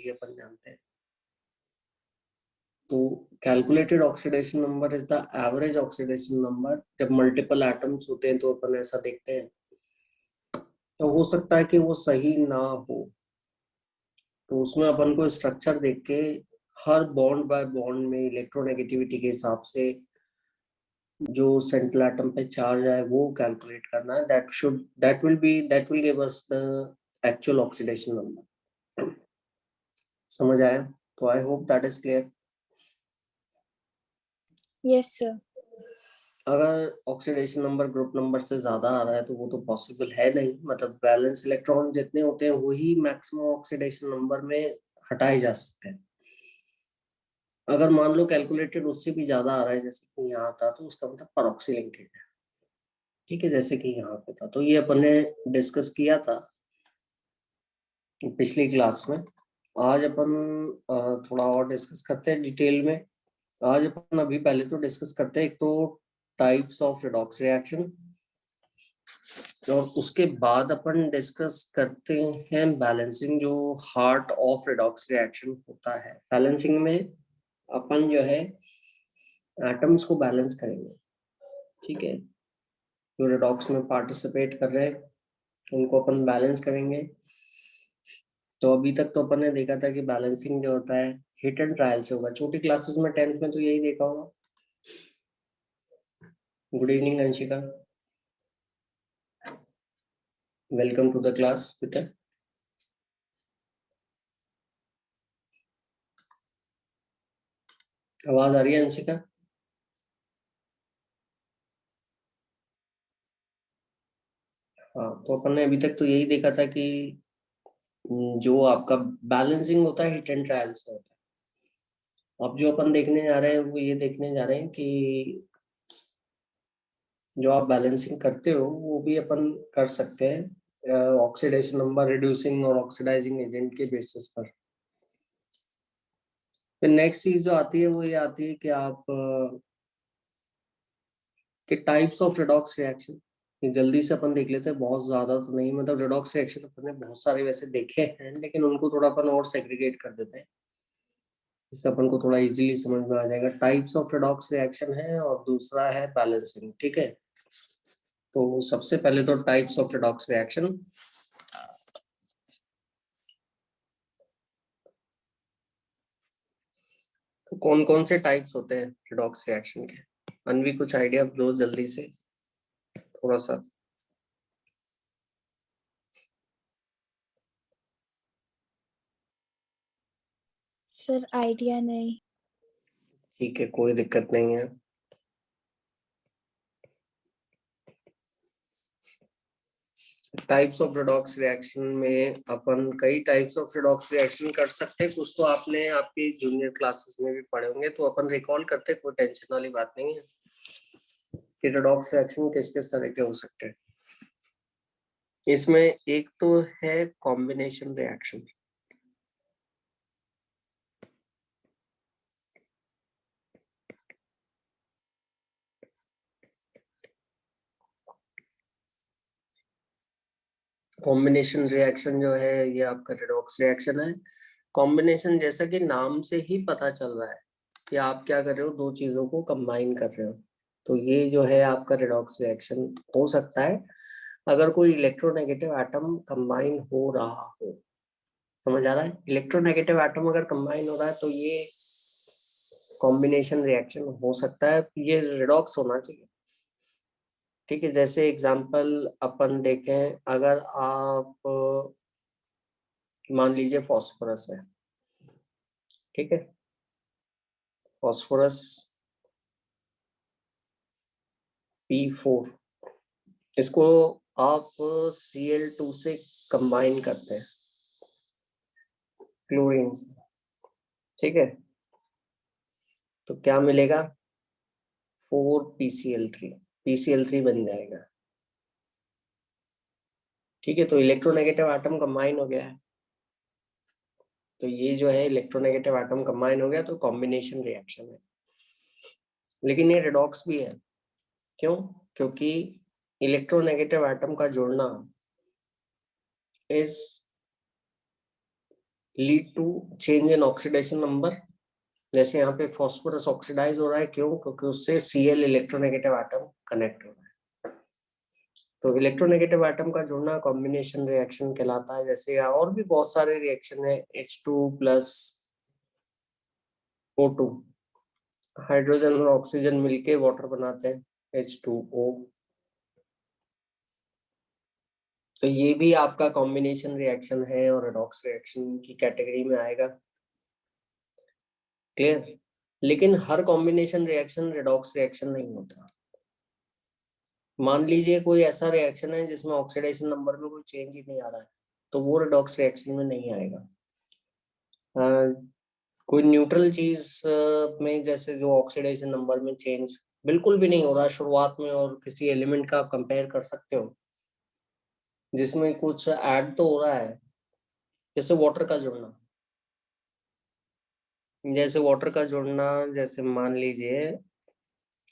ये अपन जानते हैं। तो calculated oxidation number is the average oxidation number. जब मल्टीपल एटम्स होते हैं तो अपन ऐसा देखते हैं, तो हो सकता है कि वो सही ना हो, तो उसमें अपन को स्ट्रक्चर देख के हर बॉन्ड बाय बॉन्ड में इलेक्ट्रोनेगेटिविटी के हिसाब से जो सेंट्रल एटम पे चार्ज है वो कैलकुलेट करना है। That will give us the actual oxidation number. समझ आया? तो I hope that is clear. Yes sir. अगर ऑक्सीडेशन नंबर ग्रुप नंबर से ज्यादा आ रहा है तो वो तो पॉसिबल है नहीं, मतलब बैलेंस इलेक्ट्रॉन जितने होते हैं वही मैक्सिमम ऑक्सीडेशन नंबर में हटाए जा सकते हैं। अगर मान लो कैलकुलेटेड उससे भी ज्यादा आ रहा है, जैसे कि यहाँ था, तो उसका मतलब परऑक्सीलेटेड है। ठीक है, जैसे कि यहाँ पे था, तो ये अपन ने डिस्कस किया था पिछली क्लास में। आज अपन थोड़ा और डिस्कस करते हैं डिटेल में। आज अपन अभी पहले तो डिस्कस करते हैं एक तो टाइप्स ऑफ रेडॉक्स रिएक्शन, और उसके बाद अपन डिस्कस करते हैं बैलेंसिंग, जो हार्ट ऑफ रेडॉक्स रिएक्शन होता है। बैलेंसिंग में अपन जो है एटम्स को बैलेंस करेंगे। ठीक है, जो रेडॉक्स में पार्टिसिपेट कर रहे हैं उनको अपन बैलेंस करेंगे। तो अभी तक तो अपन ने देखा था कि बैलेंसिंग जो होता है हिट एंड ट्रायल से होगा। छोटी क्लासेस में 10th में तो यही देखा होगा। Good evening Anshika, welcome to the class बेटा। आवाज आ रही है अंशिका? हाँ, तो अपन ने अभी तक तो यही देखा था कि जो आपका बैलेंसिंग होता है हिट एंड ट्रायल से होता है। अब जो अपन देखने जा रहे हैं वो ये देखने जा रहे हैं कि जो आप बैलेंसिंग करते हो वो भी अपन कर सकते हैं ऑक्सीडेशन नंबर, रिड्यूसिंग और ऑक्सीडाइजिंग एजेंट के बेसिस पर। फिर नेक्स्ट चीज जो आती है वो ये आती है कि आप के टाइप्स ऑफ रेडॉक्स रिएक्शन। जल्दी से अपन देख लेते हैं, बहुत ज्यादा तो नहीं, मतलब रेडॉक्स रिएक्शन अपन ने बहुत सारे वैसे देखे हैं, लेकिन उनको थोड़ा अपन और सेग्रीगेट कर देते हैं, इससे अपन को थोड़ा इजीली समझ में आ जाएगा। टाइप्स ऑफ रेडॉक्स रिएक्शन है और दूसरा है बैलेंसिंग। ठीक है, तो सबसे पहले तो टाइप्स ऑफ रेडॉक्स रिएक्शन। तो कौन कौन से टाइप्स होते हैं रेडॉक्स रिएक्शन के? अनवी कुछ आइडिया दो जल्दी से थोड़ा सा। सर आइडिया नहीं। ठीक है, कोई दिक्कत नहीं है। टाइप्स ऑफ रेडॉक्स रिएक्शन में अपन कई टाइप्स ऑफ रेडॉक्स रिएक्शन कर सकते हैं। कुछ तो आपने आपकी जूनियर क्लासेस में भी पढ़े होंगे, तो अपन रिकॉल करते हैं, कोई टेंशन वाली बात नहीं है कि रेडॉक्स रिएक्शन किस किस तरह के हो सकते हैं। इसमें एक तो है कॉम्बिनेशन रिएक्शन। कॉम्बिनेशन रिएक्शन जो है ये आपका रेडॉक्स रिएक्शन है। कॉम्बिनेशन जैसा कि नाम से ही पता चल रहा है कि आप क्या कर रहे हो, दो चीजों को कंबाइन कर रहे हो। तो ये जो है आपका रेडॉक्स रिएक्शन हो सकता है अगर कोई इलेक्ट्रोनेगेटिव एटम कंबाइन हो रहा हो। समझ आ रहा है? इलेक्ट्रोनेगेटिव एटम अगर कंबाइन हो रहा है तो ये कॉम्बिनेशन रिएक्शन हो सकता है, ये रेडॉक्स होना चाहिए। ठीक है, जैसे एग्जांपल अपन देखें, अगर आप मान लीजिए फॉस्फोरस है। ठीक है, फॉस्फोरस P4, इसको आप Cl2 से कंबाइन करते हैं क्लोरीन से। ठीक है, तो क्या मिलेगा? 4PCl3, PCl3 बन जाएगा। ठीक है, तो इलेक्ट्रोनेगेटिव एटम कंबाइन हो गया है। तो ये जो है इलेक्ट्रोनेगेटिव एटम कंबाइन हो गया, तो कॉम्बिनेशन रिएक्शन है। लेकिन ये रेडॉक्स भी है। क्यों? क्योंकि इलेक्ट्रोनेगेटिव एटम का जुड़ना is lead to change in oxidation number. जैसे यहाँ पे फॉस्फोरस ऑक्सीडाइज हो रहा है, क्यों? क्योंकि उससे Cl इलेक्ट्रोनेगेटिव एटम कनेक्ट हो रहा है। तो इलेक्ट्रोनेगेटिव एटम का जुड़ना कॉम्बिनेशन रिएक्शन कहलाता है। जैसे यहाँ और भी बहुत सारे रिएक्शन है, H2 प्लस O2, हाइड्रोजन और ऑक्सीजन मिलके वाटर बनाते हैं H2O। तो ये भी आपका कॉम्बिनेशन रिएक्शन है और रेडॉक्स रिएक्शन की कैटेगरी में आएगा। क्लियर? लेकिन हर कॉम्बिनेशन रिएक्शन रेडॉक्स रिएक्शन नहीं होता। मान लीजिए कोई ऐसा रिएक्शन है जिसमें ऑक्सीडेशन नंबर में कोई चेंज ही नहीं आ रहा है, तो वो रेडॉक्स रिएक्शन में नहीं आएगा। कोई न्यूट्रल चीज में जैसे जो ऑक्सीडेशन नंबर में चेंज बिल्कुल भी नहीं हो रहा शुरुआत में, और किसी एलिमेंट का आप कंपेयर कर सकते हो जिसमें कुछ ऐड तो हो रहा है, जैसे वाटर का जुड़ना। जैसे वाटर का जुड़ना, जैसे मान लीजिए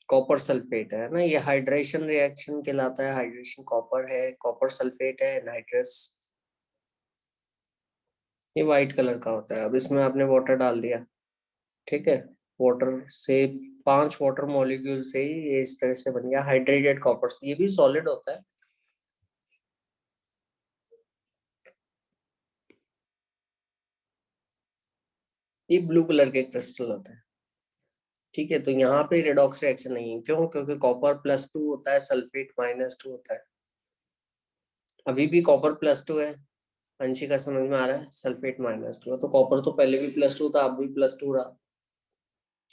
कॉपर सल्फेट है ना, ये हाइड्रेशन रिएक्शन कहलाता है। हाइड्रेशन कॉपर है, कॉपर सल्फेट है, नाइट्रस, ये व्हाइट कलर का होता है। अब इसमें आपने वाटर डाल दिया, ठीक है, वाटर से 5 वाटर मॉलिक्यूल से ही ये इस तरह से बन गया हाइड्रेटेड कॉपर। ये भी सॉलिड होता है। ये ब्लू कलर के क्रिस्टल होता है, ठीक है। तो यहाँ पे रेडॉक्स रिएक्शन नहीं है, क्यों? क्योंकि कॉपर +2 होता है, सल्फेट -2 होता है। अभी भी कॉपर +2 है, अंशी का समझ में आ रहा है? सल्फेट -2 है, तो कॉपर तो पहले भी +2 था, अब भी +2 रहा।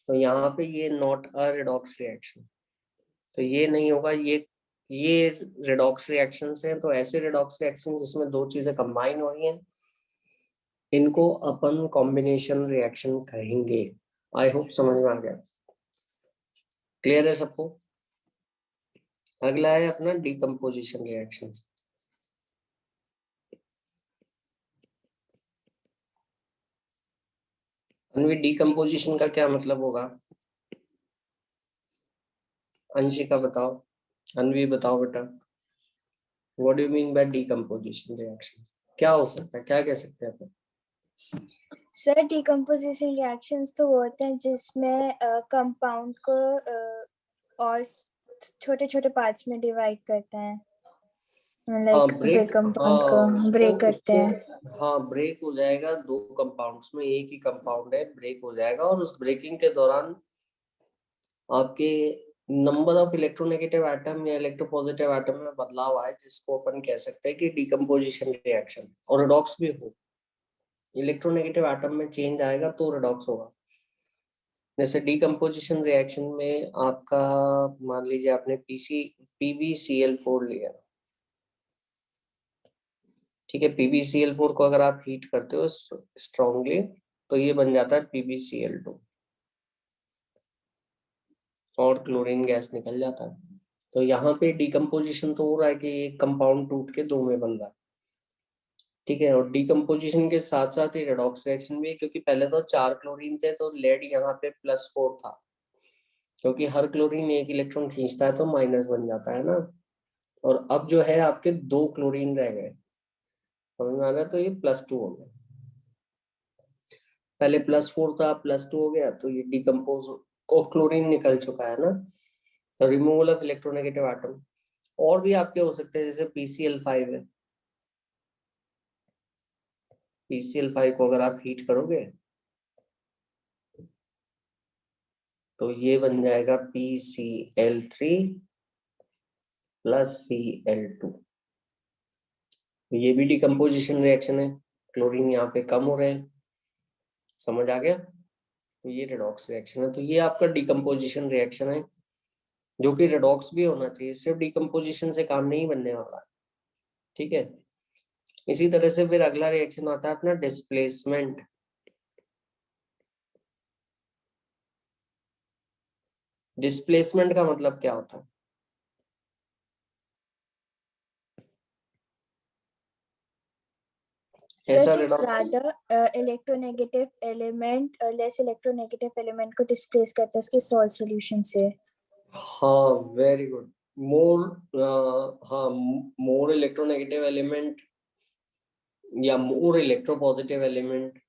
तो यहाँ पे ये नॉट अ रेडॉक्स रिएक्शन, तो ये नहीं होगा। ये रेडॉक्स रिएक्शंस हैं। तो ऐसे रेडॉक्स रिएक्शन जिसमें दो चीजें कंबाइन हो रही हैं, इनको अपन कॉम्बिनेशन रिएक्शन कहेंगे। आई होप समझ में आ गया। क्लियर है सबको? अगला है अपना डीकम्पोजिशन रिएक्शन। अनवी, डीकम्पोजिशन का क्या मतलब होगा? अंशिका बताओ, अनवी बताओ बेटा, what do you mean by decomposition reaction? क्या हो सकता है, क्या कह सकते हैं अपन? सर डिकम्पोजिशन रिएक्शंस तो वो होते हैं जिसमें कंपाउंड को और छोटे छोटे पार्ट्स में डिवाइड करते हैं, लाइक ब्रेक, कंपाउंड हाँ को ब्रेक करते हैं। हाँ, ब्रेक हो जाएगा दो कंपाउंड्स में, एक ही कंपाउंड है, ब्रेक हो जाएगा, और उस ब्रेकिंग के दौरान आपके नंबर ऑफ इलेक्ट्रोनेगेटिव एटम या इलेक्ट्रोपॉजिटिव एटम में बदलाव आए, जिसको अपन कह सकते हैं कि डीकम्पोजिशन रिएक्शन। और रिडॉक्स भी हो, इलेक्ट्रोनेगेटिव एटम में चेंज आएगा तो रिडॉक्स होगा। जैसे डीकम्पोजिशन रिएक्शन में आपका, मान लीजिए आपने PbCl4 लिया, ठीक है। PbCl4 को अगर आप हीट करते हो स्ट्रांगली, तो ये बन जाता है PbCl2, और क्लोरीन गैस निकल जाता है। तो यहाँ पे डिकम्पोजिशन तो हो रहा है कि एक कंपाउंड टूट के दो में बन रहा है, ठीक है। और डिकम्पोजिशन के साथ साथ ही रेडॉक्स रिएक्शन भी है, क्योंकि पहले तो 4 क्लोरीन थे, तो लेड यहाँ पे +4 था, क्योंकि हर क्लोरीन एक इलेक्ट्रॉन खींचता है तो माइनस बन जाता है ना। और अब जो है आपके 2 क्लोरीन रह गए, समझ में आ गया? तो ये +2 हो गया, पहले +4 था, +2 हो गया, तो ये डिकम्पोज को क्लोरीन निकल चुका है ना। रिमूवल ऑफ इलेक्ट्रोनेगेटिव एटम और भी आपके हो सकते हैं, जैसे PCl5 है। PCl5 को अगर आप हीट करोगे तो ये बन जाएगा PCl3 + Cl2। तो ये भी डिकम्पोजिशन रिएक्शन है, क्लोरीन यहाँ पे कम हो रहे हैं, समझ आ गया? तो ये रेडॉक्स रिएक्शन है। तो ये आपका डिकम्पोजिशन रिएक्शन है, जो कि रेडॉक्स भी होना चाहिए, सिर्फ डिकम्पोजिशन से काम नहीं बनने वाला, ठीक है। इसी तरह से फिर अगला रिएक्शन आता है अपना डिस्प्लेसमेंट। डिस्प्लेसमेंट का मतलब क्या होता है? सर ऐसा जब रेडॉक्स, ज्यादा electronegative element less electronegative element को डिस्प्लेस करता है उसके सॉल्ट सॉल्यूशन से। हाँ वेरी गुड, मोर, हाँ, मोर इलेक्ट्रोनेगेटिव एलिमेंट या more electropositive element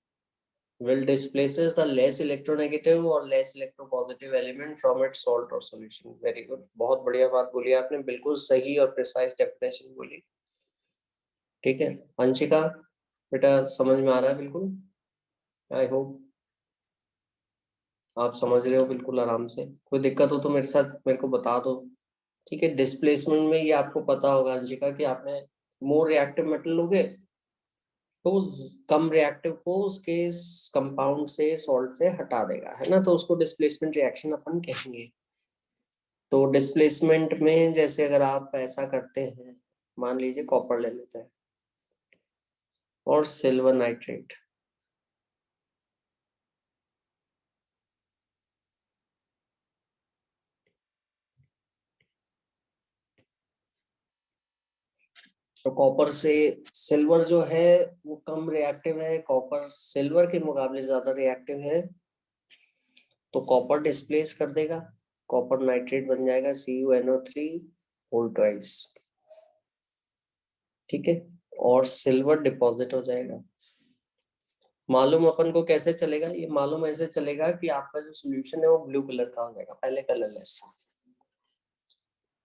will displaces the less electronegative or less electropositive element from its salt or solution. Very good, बहुत बढ़िया बात बोली आपने, बिल्कुल सही और प्रिसाइज डेफिनेशन बोली। ठीक है अंशिका बेटा, समझ में आ रहा है बिल्कुल? आई होप आप समझ रहे हो बिल्कुल आराम से। कोई दिक्कत हो तो मेरे साथ मेरे को बता दो। ठीक है, डिस्प्लेसमेंट में ये आपको पता होगा अंशिका कि आपने मोर रिएक्टिव मेटल लोगे तो कम रिएक्टिव को उसके कंपाउंड से सॉल्ट से हटा देगा, है ना, तो उसको डिस्प्लेसमेंट रिएक्शन अपन कहेंगे। तो डिस्प्लेसमेंट में जैसे अगर आप ऐसा करते हैं, मान लीजिए कॉपर ले लेते हैं और सिल्वर नाइट्रेट, तो कॉपर से सिल्वर जो है वो कम रिएक्टिव है, कॉपर सिल्वर के मुकाबले ज्यादा रिएक्टिव है, तो कॉपर डिस्प्लेस कर देगा, कॉपर नाइट्रेट बन जाएगा CuNO3 होल ट्वाइस। ठीक है, और सिल्वर डिपॉजिट हो जाएगा। मालूम अपन को कैसे चलेगा? ये मालूम ऐसे चलेगा कि आपका जो सोल्यूशन है वो ब्लू कलर का हो जाएगा, पहले कलरलेस।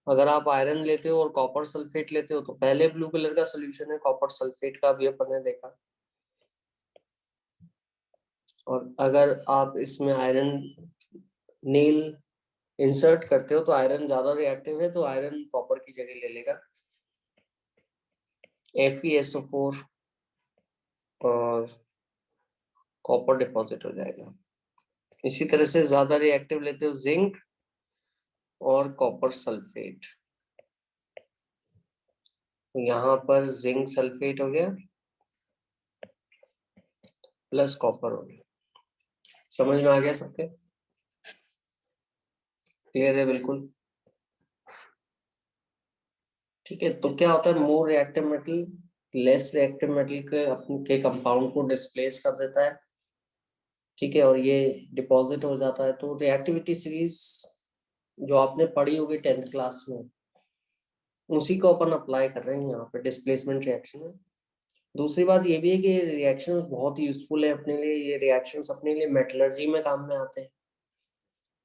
अगर आप आयरन लेते हो और कॉपर सल्फेट लेते हो तो पहले ब्लू कलर का सोल्यूशन है कॉपर सल्फेट का, भी अपन ने देखा। और अगर आप इसमें आयरन नील इंसर्ट करते हो तो आयरन ज्यादा रिएक्टिव है, तो आयरन कॉपर की जगह ले लेगा, FeSO4 और कॉपर डिपॉजिट हो जाएगा। इसी तरह से ज्यादा रिएक्टिव लेते हो जिंक और कॉपर सल्फेट, तो यहाँ पर जिंक सल्फेट हो गया प्लस कॉपर हो गया। समझ में आ गया सबके? क्लियर है बिल्कुल? ठीक है, तो क्या होता है, more reactive metal less reactive metal के अपने कंपाउंड को डिस्प्लेस कर देता है। ठीक है, और ये डिपॉजिट हो जाता है। तो रिएक्टिविटी सीरीज जो आपने पढ़ी होगी 10th क्लास में, उसी को अपन अप्लाई कर रहे हैं यहाँ पे डिस्प्लेसमेंट रिएक्शन में। दूसरी बात ये भी है कि रिएक्शन बहुत यूजफुल है अपने लिए, ये रिएक्शंस अपने लिए मेटलर्जी में काम में आते हैं।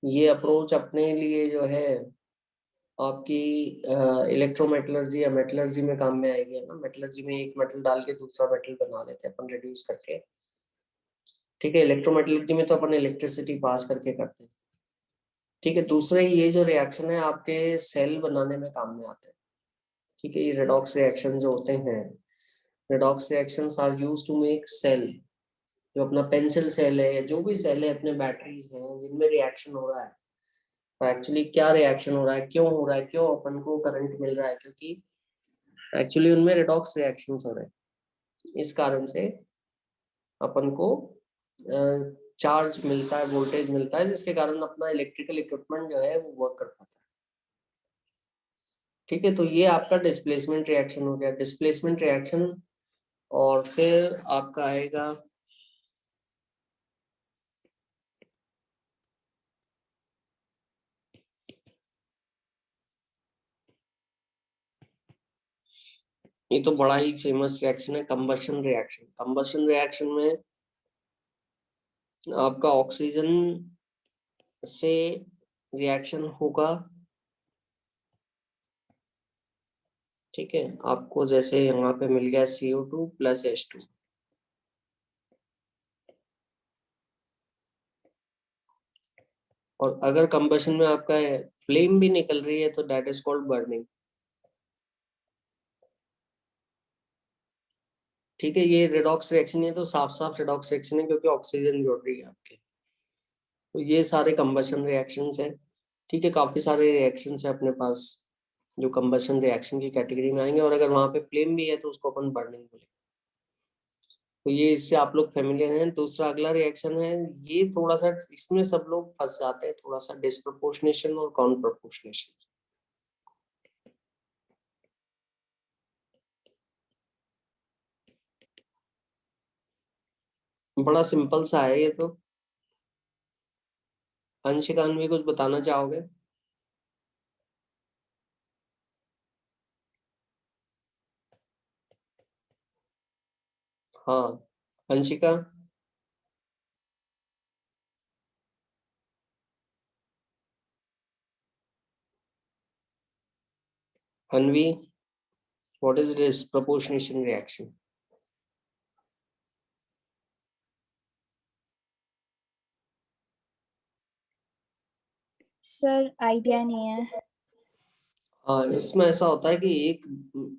ये अप्रोच अपने लिए जो है आपकी इलेक्ट्रोमेटलर्जी या मेटलर्जी में काम में आएगी, है ना। मेटलर्जी में एक मेटल डाल के दूसरा मेटल बना लेते हैं अपन रिड्यूस करके। ठीक है, इलेक्ट्रोमेटलर्जी में तो अपन इलेक्ट्रिसिटी पास करके करते हैं। ठीक है, दूसरा ये जो रिएक्शन है आपके सेल बनाने में काम में आते हैं। ठीक है, ये रेडॉक्स रिएक्शन जो होते हैं, redox reactions are used to make cell. जो अपना पेंसिल सेल है या जो भी सेल है अपने बैटरीज हैं जिनमें रिएक्शन हो रहा है, तो एक्चुअली क्या रिएक्शन हो रहा है, क्यों हो रहा है, क्यों अपन को करंट मिल रहा है, क्योंकि एक्चुअली उनमें रेडॉक्स रिएक्शंस हो रहे हैं। इस कारण से अपन को चार्ज मिलता है, वोल्टेज मिलता है, जिसके कारण अपना इलेक्ट्रिकल इक्विपमेंट जो है वो वर्क कर पाता है। ठीक है, तो ये आपका डिस्प्लेसमेंट रिएक्शन हो गया, डिस्प्लेसमेंट रिएक्शन। और फिर आपका आएगा ये तो बड़ा ही फेमस रिएक्शन है, कंबशन रिएक्शन। कंबशन रिएक्शन में आपका ऑक्सीजन से रिएक्शन होगा। ठीक है, आपको जैसे यहाँ पे मिल गया CO2 प्लस H2। और अगर कंबशन में आपका फ्लेम भी निकल रही है तो दैट इज कॉल्ड बर्निंग। ठीक है, ये रेडॉक्स रिएक्शन है तो साफ साफ रेडॉक्स रिएक्शन है क्योंकि ऑक्सीजन जुड़ रही है आपके। तो ये सारे कंबशन रिएक्शंस हैं। ठीक है, काफी सारे रिएक्शंस है अपने पास जो कंबशन रिएक्शन की कैटेगरी में आएंगे, और अगर वहां पे फ्लेम भी है तो उसको अपन बर्निंग बोलेंगे। तो ये इससे आप लोग फेमिलियर हैं। दूसरा अगला रिएक्शन है, ये थोड़ा सा इसमें सब लोग फंस जाते हैं, थोड़ा सा डिस्प्रपोर्शनेशन और कॉन प्रपोर्शनेशन। बड़ा सिंपल सा है ये तो। अंशिकान भी कुछ बताना चाहोगे? हाँ Anshika, Anvi, what is disproportionation reaction? Sir idea नहीं है। हाँ, इसमें ऐसा होता है कि एक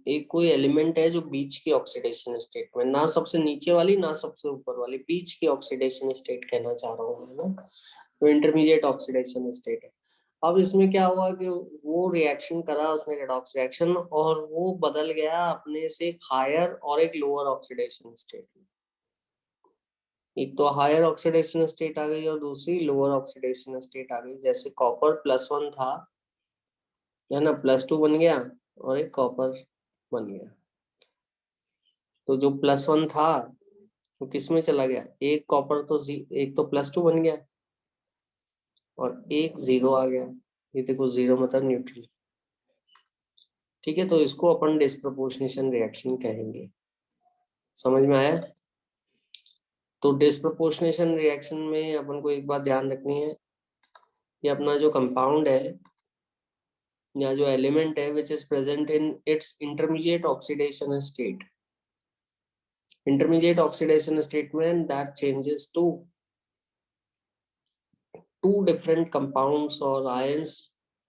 एक कोई एलिमेंट है जो बीच की ऑक्सीडेशन स्टेट में, ना सबसे नीचे वाली ना सबसे ऊपर वाली, बीच की ऑक्सीडेशन स्टेट कहना चाह रहा हूँ मैं ना, तो इंटरमीडिएट ऑक्सीडेशन स्टेट है। अब इसमें क्या हुआ कि वो रिएक्शन करा उसने, रेडॉक्स रिएक्शन, और वो बदल गया अपने से एक हायर और एक लोअर ऑक्सीडेशन स्टेट में। एक तो हायर ऑक्सीडेशन स्टेट आ गई और दूसरी लोअर ऑक्सीडेशन स्टेट आ गई। जैसे कॉपर +1 था, है ना, +2 बन गया और एक कॉपर बन गया। तो जो +1 था वो किस में चला गया, एक कॉपर तो एक तो +2 बन गया और एक 0 आ गया। ये देखो 0 मतलब न्यूट्रल। ठीक है, तो इसको अपन डिस्प्रोपोर्शनेशन रिएक्शन कहेंगे। समझ में आया? तो डिस्प्रोपोर्शनेशन रिएक्शन में अपन को एक बात ध्यान रखनी है कि अपना जो कंपाउंड है या जो एलिमेंट है which is present in its intermediate oxidation state, intermediate oxidation statement that changes to two different compounds or ions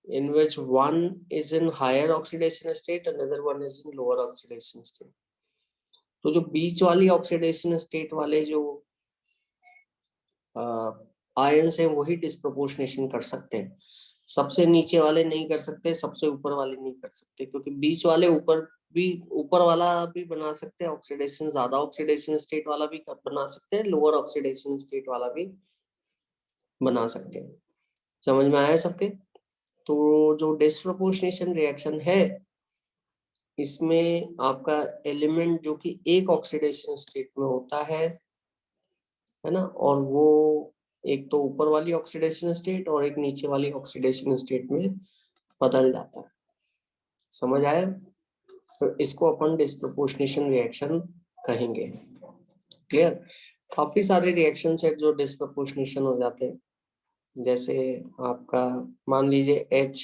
in which one is in higher oxidation state and another one is in lower oxidation state. तो जो बीच वाली oxidation state वाले जो ions हैं वही disproportionation कर सकते हैं, सबसे नीचे वाले नहीं कर सकते, सबसे ऊपर वाले नहीं कर सकते, क्योंकि बीच वाले ऊपर वाला भी बना सकते हैं ऑक्सीडेशन, ज्यादा ऑक्सीडेशन स्टेट वाला भी बना सकते हैं, लोअर ऑक्सीडेशन स्टेट वाला भी बना सकते हैं। समझ में आया सबके? तो जो डिस्प्रोपोर्शनेशन रिएक्शन है इसमें आपका एलिमेंट जो कि एक ऑक्सीडेशन स्टेट में होता है ना, और वो एक तो ऊपर वाली ऑक्सीडेशन स्टेट और एक नीचे वाली ऑक्सीडेशन स्टेट में बदल जाता है। समझ आया? तो इसको अपन डिस्प्रोपोर्शनेशन रिएक्शन कहेंगे। क्लियर? काफी सारे रिएक्शंस है जो डिस्प्रोपोर्शनेशन हो जाते हैं। जैसे आपका मान लीजिए H,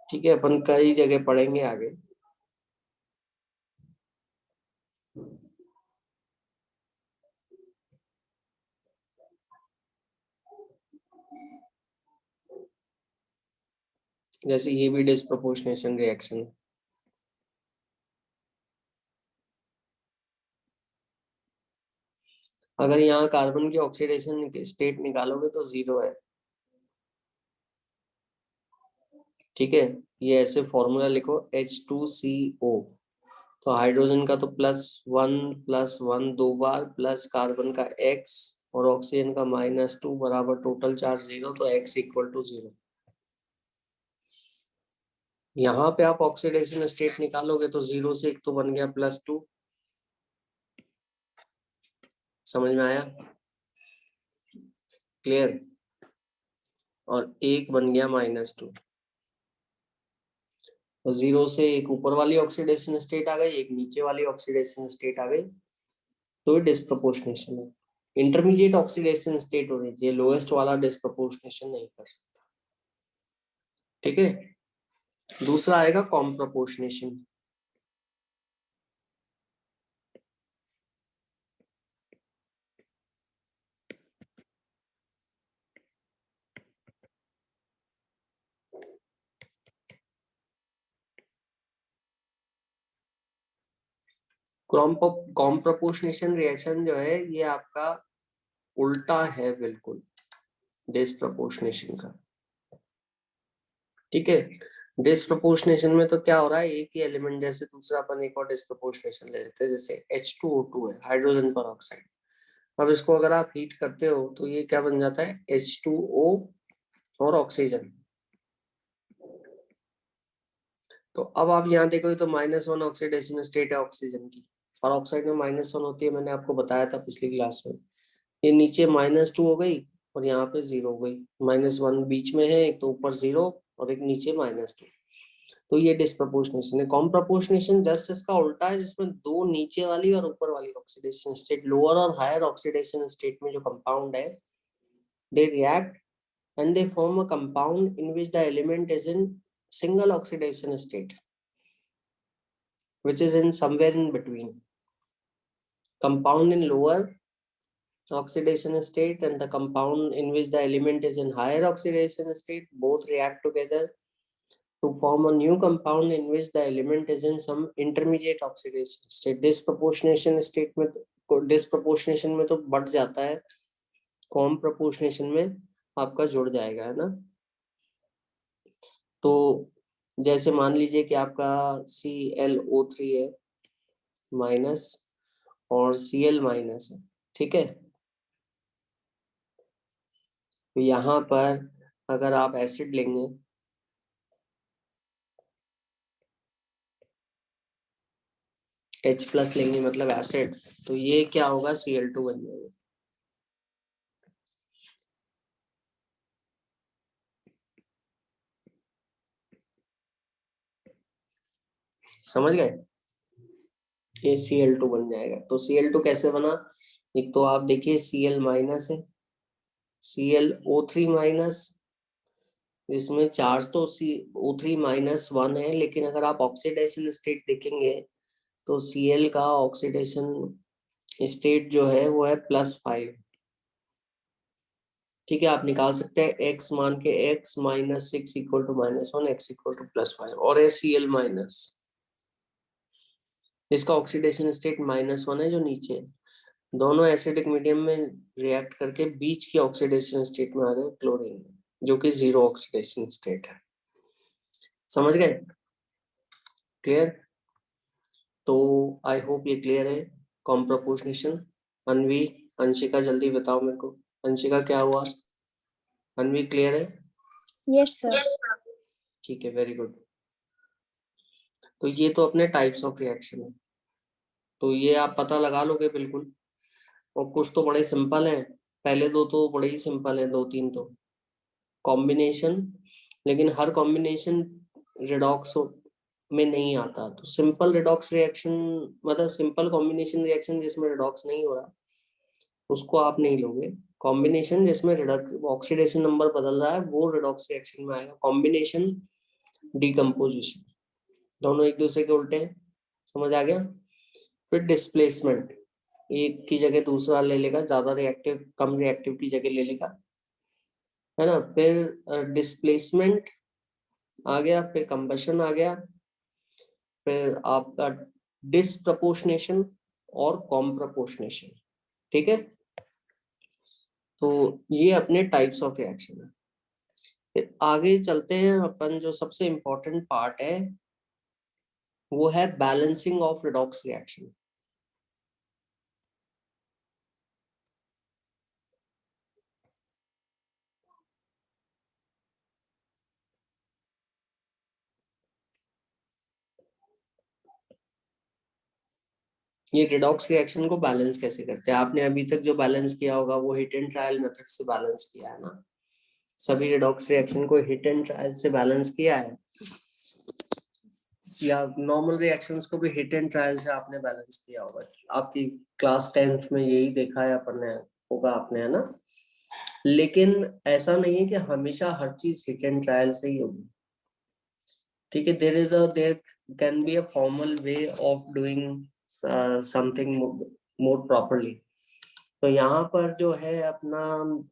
ठीक है, अपन कई जगह पढ़ेंगे आगे। जैसे ये भी डिस्प्रोपोर्शनेशन रिएक्शन है। अगर यहाँ कार्बन की ऑक्सीडेशन स्टेट निकालोगे तो 0 है। ठीक है, ये ऐसे फॉर्मूला लिखो H2CO, तो हाइड्रोजन का तो +1 दो बार, प्लस कार्बन का X और ऑक्सीजन का -2 बराबर टोटल चार्ज 0, तो X = 0। यहाँ पे आप ऑक्सीडेशन स्टेट निकालोगे तो 0 से एक तो बन गया +2। समझ में आया? क्लियर? और एक बन गया -2, तो 0 से एक ऊपर वाली ऑक्सीडेशन स्टेट आ गई, एक नीचे वाली ऑक्सीडेशन स्टेट आ गई, तो डिस्प्रोपोर्शनेशन है। इंटरमीडिएट ऑक्सीडेशन स्टेट होनी चाहिए, लोएस्ट वाला डिस्प्रोपोर्शनेशन नहीं कर सकता। ठीक है, दूसरा आएगा com proportionation. Com proportionation reaction जो है ये आपका उल्टा है बिल्कुल डिस्प्रोपोर्शनेशन का। ठीक है, डिस्प्रोपोर्शनेशन में तो क्या हो रहा है, एक ही एलिमेंट, जैसे दूसरा अपन एक और डिस्प्रोपोर्शनेशन ले लेते हैं, जैसे H2O2 है, हाइड्रोजन पर ऑक्साइड। अब इसको अगर आप हीट करते हो तो ये क्या बन जाता है, H2O और ऑक्सीजन। तो अब आप यहाँ देखो तो -1 ऑक्सीडेशन स्टेट है ऑक्सीजन की, और ऑक्साइड में -1 होती है, मैंने आपको बताया था पिछली क्लास में। ये नीचे -2 हो गई और यहाँ पे 0 हो गई, -1 बीच में है, एक तो ऊपर 0 और एक नीचे -2। तो ये डिस्प्रपोर्शनेशन है। कॉम्प्रपोर्शनेशन जस्ट इसका उल्टा है, जिसमें दो नीचे वाली और ऊपर वाली ऑक्सीडेशन स्टेट, लोअर और हायर ऑक्सीडेशन स्टेट में जो कंपाउंड है, they react and they form a compound in which the element is in single oxidation state, which is in somewhere in between. Compound in lower oxidation state and the compound in which the element is in higher oxidation state both react together to form a new compound in which the element is in some intermediate oxidation state. Disproportionation state में disproportionation में तो बढ़ जाता है, कॉम्प्रपोर्शनेशन में आपका जुड़ जाएगा, है ना। तो जैसे मान लीजिए कि आपका ClO3 है माइनस और Cl माइनस है, ठीक है। तो यहाँ पर अगर आप एसिड लेंगे, H+ लेंगे मतलब एसिड, तो ये क्या होगा, Cl2 बन जाएगा। समझ गए, ये Cl2 बन जाएगा। तो Cl2 कैसे बना, एक तो आप देखिए Cl माइनस है, ClO3 माइनस, इसमें चार्ज तो CO3 माइनस 1 है, लेकिन अगर आप ऑक्सीडेशन स्टेट देखेंगे तो Cl का ऑक्सीडेशन स्टेट जो है वो है +5, ठीक है। आप निकाल सकते हैं x मान के, x -6 equal to -1, x equal to +5, और है Cl माइनस, इसका ऑक्सीडेशन स्टेट -1 है जो नीचे है। दोनों एसिडिक मीडियम में रिएक्ट करके बीच की ऑक्सीडेशन स्टेट में आ गए क्लोरीन, जो कि 0 ऑक्सीडेशन स्टेट है। समझ गए, क्लियर। तो आई होप ये क्लियर है कॉम्प्रपोर्शनेशन। अनवी, अंशिका जल्दी बताओ मेरे को, अंशिका क्या हुआ, अनवी क्लियर है? Yes sir. ठीक है, वेरी गुड। तो ये तो अपने टाइप्स ऑफ रिएक्शन है, तो ये आप पता लगा लोगे बिल्कुल। और कुछ तो बड़े सिंपल हैं, पहले दो तो बड़े ही सिंपल हैं, दो तीन तो कॉम्बिनेशन, लेकिन हर कॉम्बिनेशन रिडॉक्स में नहीं आता। तो सिंपल रिडॉक्स रिएक्शन मतलब सिंपल कॉम्बिनेशन रिएक्शन जिसमें रिडॉक्स नहीं हो रहा, उसको आप नहीं लोगे। कॉम्बिनेशन जिसमें ऑक्सीडेशन नंबर बदल रहा है वो रिडॉक्स रिएक्शन में आएगा। कॉम्बिनेशन, डिकम्पोजिशन, दोनों एक दूसरे के उल्टे हैं, समझ आ गया। फिर डिस्प्लेसमेंट, एक की जगह दूसरा ले लेगा, ज्यादा रिएक्टिव कम रिएक्टिव की जगह ले लेगा, है ना। फिर डिस्प्लेसमेंट आ गया, फिर कंबशन आ गया, फिर आपका डिसप्रपोर्शनेशन और कॉम्प्रपोर्शनेशन, ठीक है। तो ये अपने टाइप्स ऑफ रिएक्शन है। फिर आगे चलते हैं अपन, जो सबसे इम्पोर्टेंट पार्ट है वो है बैलेंसिंग ऑफ रिडॉक्स रिएक्शन। ये रिडॉक्स रिएक्शन को बैलेंस कैसे करते हैं, आपने अभी तक जो बैलेंस किया होगा वो हिट एंड ट्रायल मेथड से बैलेंस किया है ना। सभी रिडॉक्स रिएक्शन को हिट एंड ट्रायल से बैलेंस किया है, या नॉर्मल रिएक्शंस को भी हिट एंड ट्रायल से आपने बैलेंस किया होगा। आपकी क्लास 10th में यही देखा है अपन ने, होगा आपने, है ना। लेकिन ऐसा नहीं है कि हमेशा हर चीज हिट एंड ट्रायल से ही होगी, ठीक है। There can be a formal way of doing something more properly. तो यहाँ पर जो है अपना,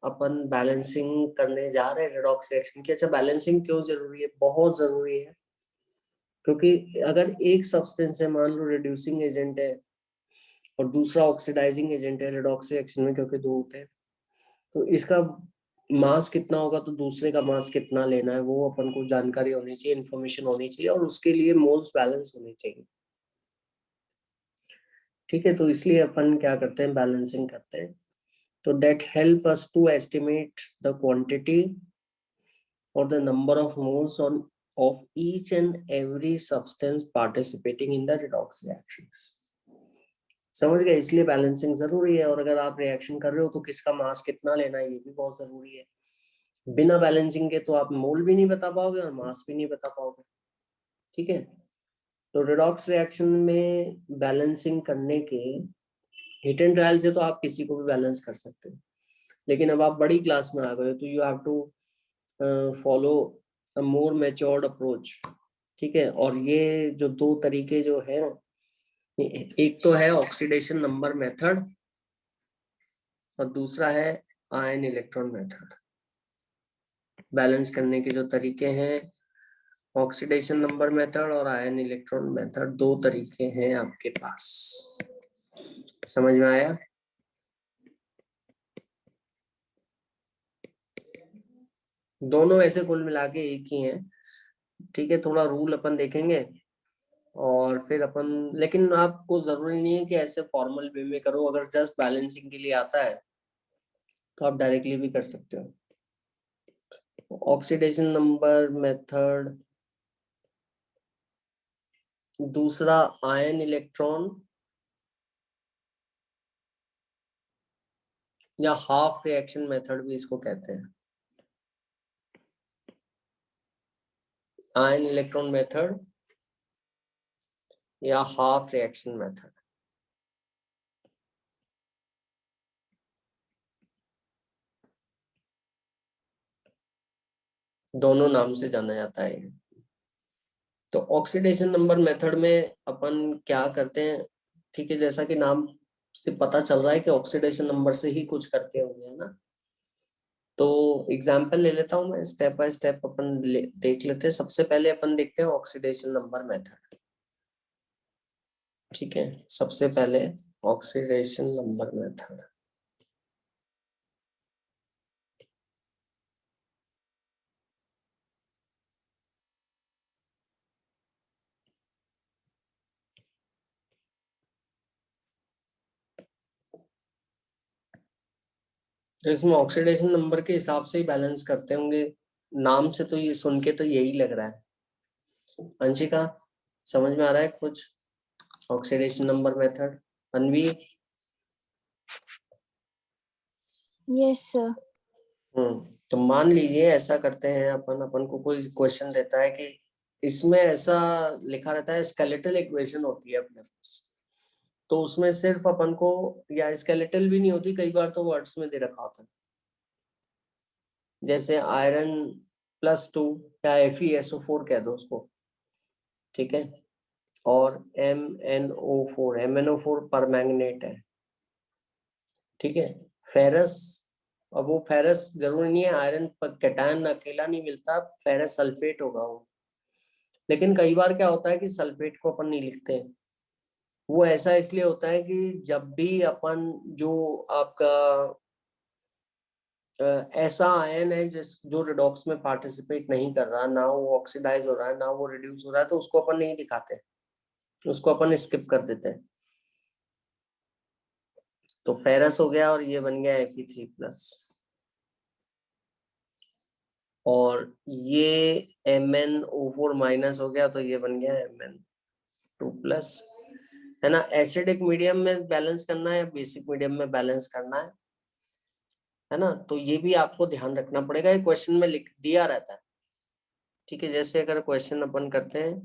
अपन बैलेंसिंग करने जा रहे हैं रिडॉक्स रिएक्शन की। अच्छा, बैलेंसिंग क्यों जरूरी है, बहुत जरूरी है, क्योंकि अगर एक सब्सटेंस है, मान लो रिड्यूसिंग एजेंट है और दूसरा ऑक्सीडाइजिंग एजेंट है रिडॉक्स रिएक्शन में, क्योंकि दो होते हैं, तो इसका मास कितना होगा तो दूसरे का मास कितना लेना है वो अपन को जानकारी होनी चाहिए, इन्फॉर्मेशन होनी चाहिए, और उसके लिए मोल्स बैलेंस होने चाहिए, ठीक है। तो इसलिए अपन क्या करते हैं, बैलेंसिंग करते हैं। तो that help us to estimate the quantity or the number of moles on of each and every substance participating in the redox reactions। समझ गए, इसलिए बैलेंसिंग जरूरी है। और अगर आप रिएक्शन कर रहे हो तो किसका मास कितना लेना है ये भी बहुत जरूरी है। बिना बैलेंसिंग के तो आप मोल भी नहीं बता पाओगे और मास भी नहीं बता पाओगे, ठीक है। तो रेडॉक्स रिएक्शन में बैलेंसिंग करने के हिट एंड ट्रायल से तो आप किसी को भी बैलेंस कर सकते हो, लेकिन अब आप बड़ी क्लास में आ गए तो you have to follow a more matured approach. ठीक है। और ये जो दो तरीके जो है, एक तो है ऑक्सीडेशन नंबर मेथड और दूसरा है आयन इलेक्ट्रॉन मेथड। बैलेंस करने के जो तरीके हैं, ऑक्सीडेशन नंबर मेथड और आयन इलेक्ट्रॉन मेथड, दो तरीके हैं आपके पास। समझ में आया? दोनों ऐसे कुल मिला के एक ही हैं। ठीक है। थोड़ा रूल अपन देखेंगे और फिर अपन, लेकिन आपको जरूरी नहीं है कि ऐसे फॉर्मल वे में करो। अगर जस्ट बैलेंसिंग के लिए आता है तो आप डायरेक्टली भी कर सकते हो। ऑक्सीडेशन नंबर मेथड, दूसरा आयन इलेक्ट्रॉन या हाफ रिएक्शन मेथड भी इसको कहते हैं। आयन इलेक्ट्रॉन मेथड या हाफ रिएक्शन मेथड, दोनों नाम से जाना जाता है। तो ऑक्सीडेशन नंबर मेथड में अपन क्या करते हैं? ठीक है, जैसा कि नाम से पता चल रहा है कि ऑक्सीडेशन नंबर से ही कुछ करते होंगे, है ना। तो एग्जांपल ले लेता हूं मैं, स्टेप बाय स्टेप अपन देख लेते हैं। सबसे पहले अपन देखते हैं ऑक्सीडेशन नंबर मेथड। ठीक है, सबसे पहले ऑक्सीडेशन नंबर मेथड। तो इसमें ऑक्सीडेशन नंबर के हिसाब से ही बैलेंस करते होंगे। नाम से तो ये सुन के तो यही लग रहा है। अंशिका, समझ में आ रहा है कुछ oxidation number method? Anvi? Yes sir. तो मान लीजिए ऐसा करते हैं अपन, अपन को कोई क्वेश्चन देता है कि इसमें ऐसा लिखा रहता है, स्केलेटल इक्वेशन होती है अपने पास, तो उसमें सिर्फ अपन को, या स्केलेटल भी नहीं होती, कई बार तो वर्ड्स में दे रखा होता है, जैसे आयरन +2 या FeSO4 कह दो उसको। ठीक है। और MnO4 पर मैग्नेट है। ठीक है। फेरस, अब वो फेरस जरूरी नहीं है, आयरन पर कैटायन अकेला नहीं मिलता, फेरस सल्फेट होगा वो। लेकिन कई बार क्या होता है कि सल्फेट को अपन नहीं लिखते हैं। वो ऐसा इसलिए होता है कि जब भी अपन, जो आपका ऐसा आयन है जिस जो रिडॉक्स में पार्टिसिपेट नहीं कर रहा, ना वो ऑक्सीडाइज हो रहा है ना वो रिड्यूस हो रहा है, तो उसको अपन नहीं दिखाते, उसको अपन स्किप कर देते हैं। तो फेरस हो गया और ये बन गया Fe3+। और ये MnO4- हो गया तो ये बन गया Mn2+। है ना। एसिडिक मीडियम में बैलेंस करना है या बेसिक मीडियम में बैलेंस करना है ना। तो ये भी आपको ध्यान रखना पड़ेगा, ये क्वेश्चन में लिख दिया रहता है। ठीक है। जैसे अगर क्वेश्चन अपन करते हैं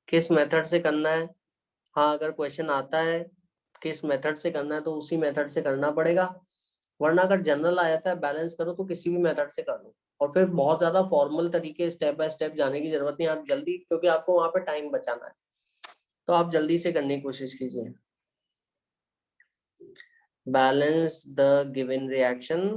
किस मेथड से करना है, हाँ अगर क्वेश्चन आता है किस मेथड से करना है तो उसी मेथड से करना पड़ेगा। वरना अगर जनरल आ जाता है बैलेंस करो तो किसी भी मेथड से कर लो। और फिर बहुत ज्यादा फॉर्मल तरीके स्टेप बाय स्टेप जाने की जरूरत नहीं, आप जल्दी, क्योंकि आपको वहां पे टाइम बचाना है, तो आप जल्दी से करने की कोशिश कीजिए। Balance the given reaction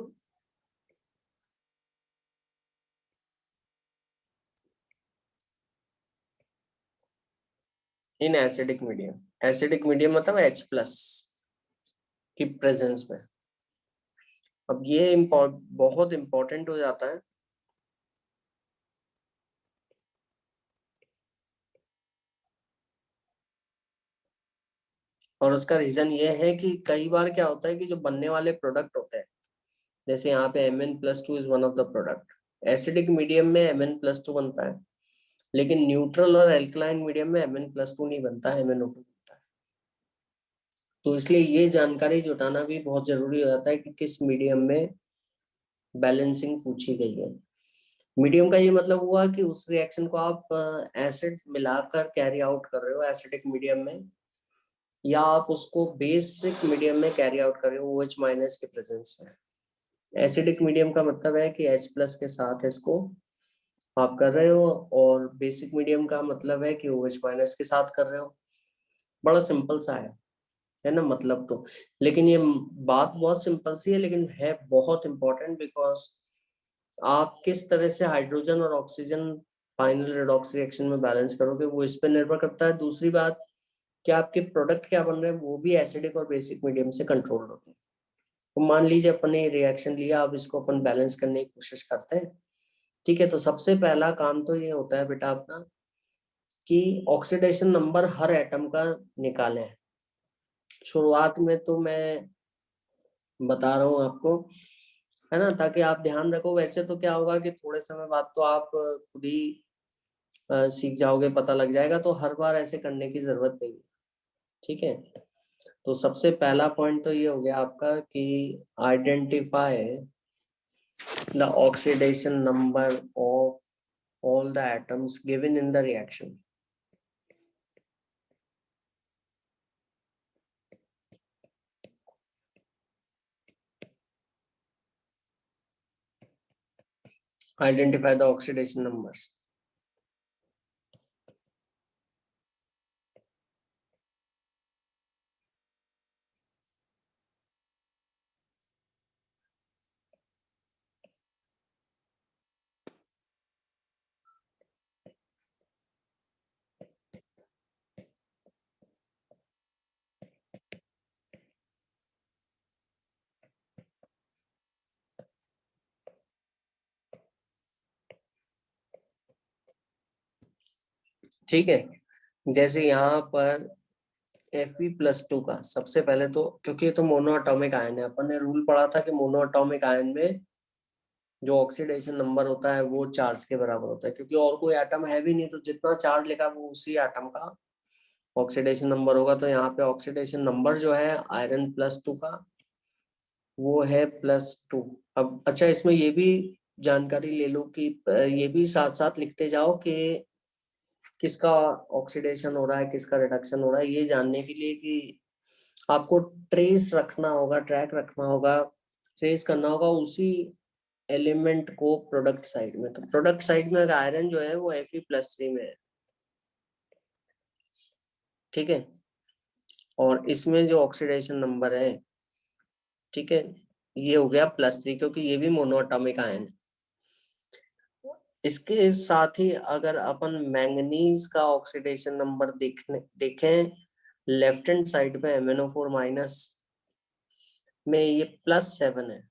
in acidic medium. Acidic medium मतलब H+ की प्रेजेंस में। अब ये बहुत इंपॉर्टेंट हो जाता है। और उसका रीजन ये है कि कई बार क्या होता है कि जो बनने वाले प्रोडक्ट होते हैं, जैसे यहाँ पे Mn+2 is one of the product. Acidic medium में Mn+2 बनता है, लेकिन न्यूट्रल और एल्कलाइन मीडियम में Mn+2 नहीं बनता, MnO2 बनता है। तो इसलिए ये जानकारी जुटाना भी बहुत जरूरी हो जाता है कि किस मीडियम में बैलेंसिंग पूछी गई है। मीडियम का ये मतलब हुआ कि उस रिएक्शन को आप एसिड मिलाकर कैरी आउट कर रहे हो एसिडिक मीडियम में, या आप उसको बेसिक मीडियम में कैरी आउट कर रहे हो OH माइनस के प्रेजेंस में। एसिडिक मीडियम का मतलब है कि H प्लस के साथ इसको आप कर रहे हो, और बेसिक मीडियम का मतलब है कि OH माइनस के साथ कर रहे हो। बड़ा सिंपल सा है ना मतलब तो। लेकिन ये बात बहुत सिंपल सी है, लेकिन है बहुत इंपॉर्टेंट, बिकॉज आप किस तरह से हाइड्रोजन और ऑक्सीजन फाइनल रेडॉक्स रिएक्शन में बैलेंस करोगे वो इस पर निर्भर करता है। दूसरी बात, कि आपके प्रोडक्ट क्या बन रहे हैं वो भी एसिडिक और बेसिक मीडियम से कंट्रोल होते हैं। तो मान लीजिए अपन ने रिएक्शन लिया, अब इसको अपन बैलेंस करने की कोशिश करते हैं। ठीक है, तो सबसे पहला काम तो ये होता है बेटा अपना कि ऑक्सीडेशन नंबर हर एटम का निकालें। शुरुआत में तो मैं बता रहा हूँ आपको, है ना, ताकि आप ध्यान रखो। वैसे तो क्या होगा कि थोड़े समय बाद तो आप खुद ही सीख जाओगे, पता लग जाएगा, तो हर बार ऐसे करने की जरूरत नहीं है। ठीक है, तो सबसे पहला पॉइंट तो ये हो गया आपका कि identify the oxidation number of all the atoms given in the reaction. Identify the oxidation numbers. ठीक है, जैसे यहाँ पर Fe+2 का सबसे पहले तो, क्योंकि ये तो मोनोएटॉमिक आयन है, अपन ने रूल पढ़ा था कि मोनोएटॉमिक आयन में जो ऑक्सीडेशन नंबर होता है वो चार्ज के बराबर होता है, क्योंकि और कोई एटम है भी नहीं, तो जितना चार्ज लेगा वो उसी एटम का ऑक्सीडेशन नंबर होगा। तो यहाँ पे ऑक्सीडेशन नंबर जो है Ih+2 का वो है +2। अब अच्छा, इसमें ये भी जानकारी ले लो कि ये भी साथ साथ लिखते जाओ कि किसका ऑक्सीडेशन हो रहा है, किसका रिडक्शन हो रहा है, ये जानने के लिए कि आपको ट्रेस रखना होगा, ट्रैक रखना होगा, ट्रेस करना होगा उसी एलिमेंट को प्रोडक्ट साइड में। तो प्रोडक्ट साइड में आयरन जो है वो Fe+3 में है। ठीक है, और इसमें जो ऑक्सीडेशन नंबर है, ठीक है, ये हो गया +3, क्योंकि ये भी मोनोएटॉमिक आयन है। इसके साथ ही अगर अपन मैंगनीज का ऑक्सीडेशन नंबर देखें लेफ्ट हैंड साइड पे MnO4- में ये +7 है।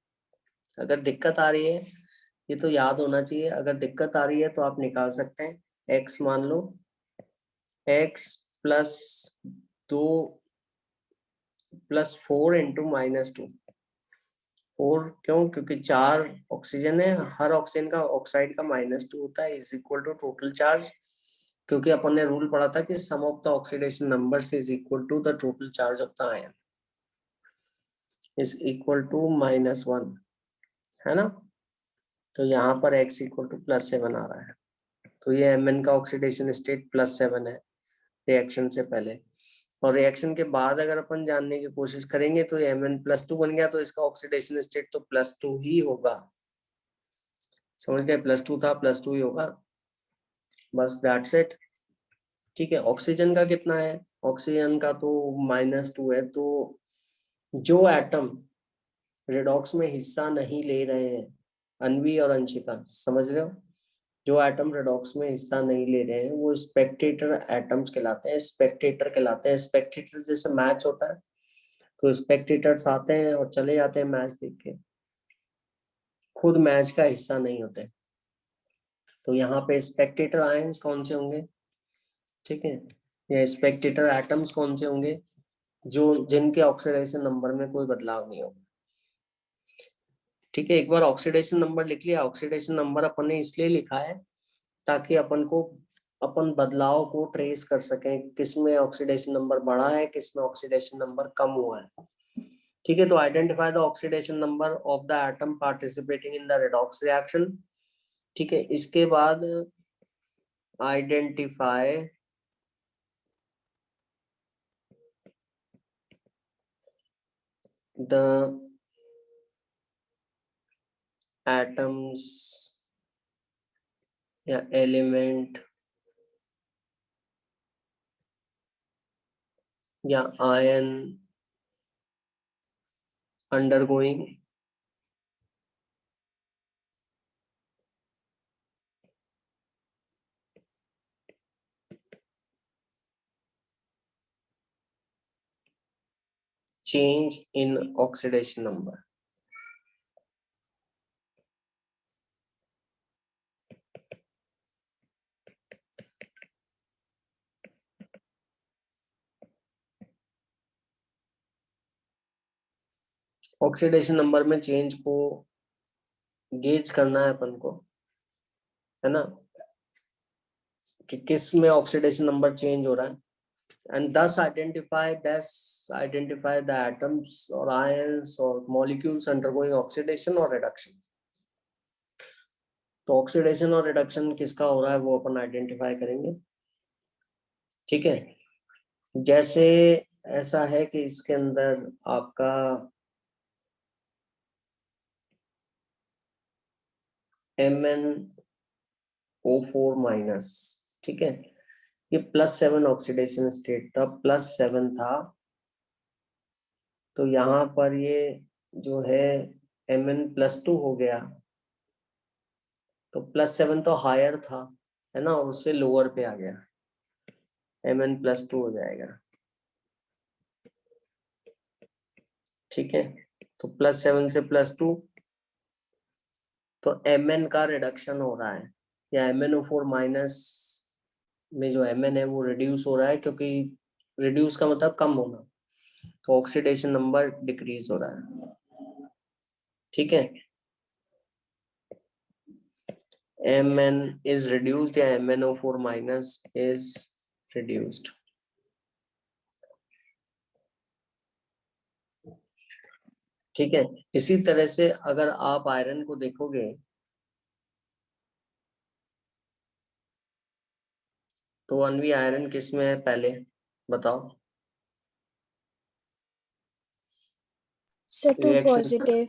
अगर दिक्कत आ रही है, ये तो याद होना चाहिए, अगर दिक्कत आ रही है तो आप निकाल सकते हैं। x मान लो, x +2 +4 इंटू -2। 4 क्यों? क्योंकि 4 ऑक्सीजन है, हर ऑक्सीजन का ऑक्साइड का -2 होता है, is equal to total charge. क्योंकि अपन ने रूल पढ़ा था कि sum of the oxidation numbers is equal to the total charge of the ion is equal to -1, है ना। तो यहाँ पर x इक्वल टू +7 आ रहा है। तो ये Mn का ऑक्सीडेशन स्टेट +7 है रिएक्शन से पहले। और रिएक्शन के बाद अगर अपन जानने की कोशिश करेंगे तो ये Mn+2 बन गया, तो इसका ऑक्सीडेशन स्टेट तो +2 ही होगा। समझ गए, +2 था, +2 ही होगा, बस दैट्स इट। ठीक है, ऑक्सीजन का कितना है? ऑक्सीजन का तो -2 है। तो जो एटम रेडॉक्स में हिस्सा नहीं ले रहे हैं, अनवी और अंशिका समझ रहे हो, जो एटम रेडॉक्स में हिस्सा नहीं ले रहे हैं वो स्पेक्टेटर एटम्स कहलाते हैं, स्पेक्टेटर कहलाते हैं। स्पेक्टेटर जैसे मैच होता है, तो स्पेक्टेटर्स आते हैं और चले जाते हैं मैच देख के, खुद मैच का हिस्सा नहीं होते। तो यहाँ पे स्पेक्टेटर आयंस कौन से होंगे? ठीक है, ये स्पेक्टेटर एटम्स कौन से होंगे? जो जिनके ऑक्सीडेशन नंबर में कोई बदलाव नहीं होगा। ठीक है, एक बार ऑक्सीडेशन नंबर लिख लिया। ऑक्सीडेशन नंबर अपन ने इसलिए लिखा है ताकि अपन बदलाव को ट्रेस कर सकें, किसमें ऑक्सीडेशन नंबर बढ़ा है, किसमें ऑक्सीडेशन नंबर कम हुआ है। ठीक है, तो identify the oxidation number of the atom participating in the redox reaction. ठीक है, इसके बाद आइडेंटिफाई द एटम्स या एलिमेंट या ion undergoing change in oxidation number. Oxidation number में चेंज को गेज करना है अपन को, है ना, कि किस में ऑक्सीडेशन नंबर चेंज हो रहा है, and thus identify the atoms or ions or molecules undergoing oxidation or reduction. तो ऑक्सीडेशन और रिडक्शन किसका हो रहा है वो अपन आइडेंटिफाई करेंगे। ठीक है, जैसे ऐसा है कि इसके अंदर आपका MnO4 माइनस, ठीक है, ये +7 ऑक्सीडेशन स्टेट था, +7 था, तो यहाँ पर ये जो है Mn+2 हो गया, तो +7 तो हायर था, है ना, उससे लोअर पे आ गया, Mn+2 हो जाएगा। ठीक है, तो +7 से +2, तो Mn का रिडक्शन हो रहा है, या MnO4 माइनस में जो Mn है वो रिड्यूस हो रहा है, क्योंकि रिड्यूस का मतलब कम होना, तो ऑक्सीडेशन नंबर डिक्रीज हो रहा है। ठीक है, Mn is reduced या MnO4 minus is reduced। ठीक है, इसी तरह से अगर आप आयरन को देखोगे तो 1V आयरन किस में है पहले बताओ। Sir 2 reaction, positive.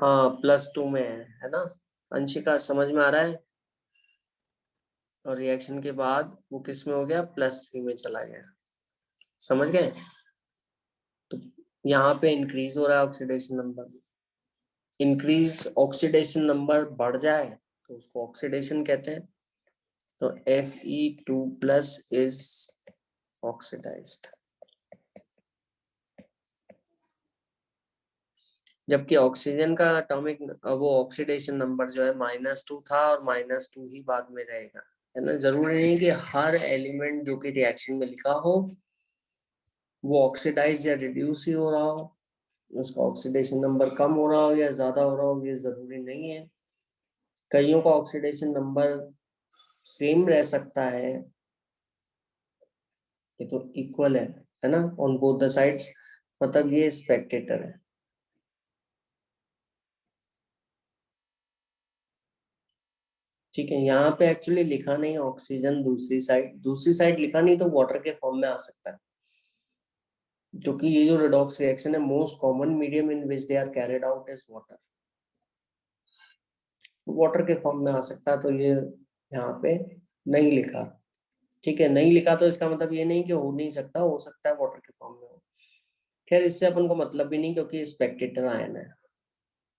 हाँ +2 में है ना, अंशिका समझ में आ रहा है, और रिएक्शन के बाद वो किस में हो गया, +3 में चला गया, समझ गए। तो यहाँ पे इंक्रीज हो रहा है oxidation number, increase oxidation number बढ़ जाए तो उसको ऑक्सीडेशन कहते हैं, तो Fe2+ इज ऑक्सीडाइज्ड, जबकि ऑक्सीजन का एटॉमिक वो ऑक्सीडेशन नंबर जो है -2 था, और -2 ही बाद में रहेगा, है ना। जरूरी नहीं कि हर एलिमेंट जो कि रिएक्शन में लिखा हो वो ऑक्सीडाइज या रिड्यूस ही हो रहा हो, उसका ऑक्सीडेशन नंबर कम हो रहा हो या ज्यादा हो रहा हो, ये जरूरी नहीं है। कईयों का ऑक्सीडेशन नंबर सेम रह सकता है, ये तो इक्वल है ना, ऑन बोथ द साइड्स, मतलब ये स्पेक्टेटर है। ठीक है, यहाँ पे एक्चुअली लिखा नहीं ऑक्सीजन, दूसरी साइड लिखा नहीं, तो वाटर के फॉर्म में आ सकता है, जो कि ये जो रेडॉक्स रिएक्शन है, most common medium in which they are carried out is water, water के फॉर्म में आ सकता है, तो ये यहाँ पे नहीं लिखा। ठीक है, नहीं लिखा तो इसका मतलब ये नहीं कि हो नहीं सकता, हो सकता है वाटर के फॉर्म में हो। खैर इससे अपन को मतलब भी नहीं, क्योंकि स्पेक्टेटर आयन है,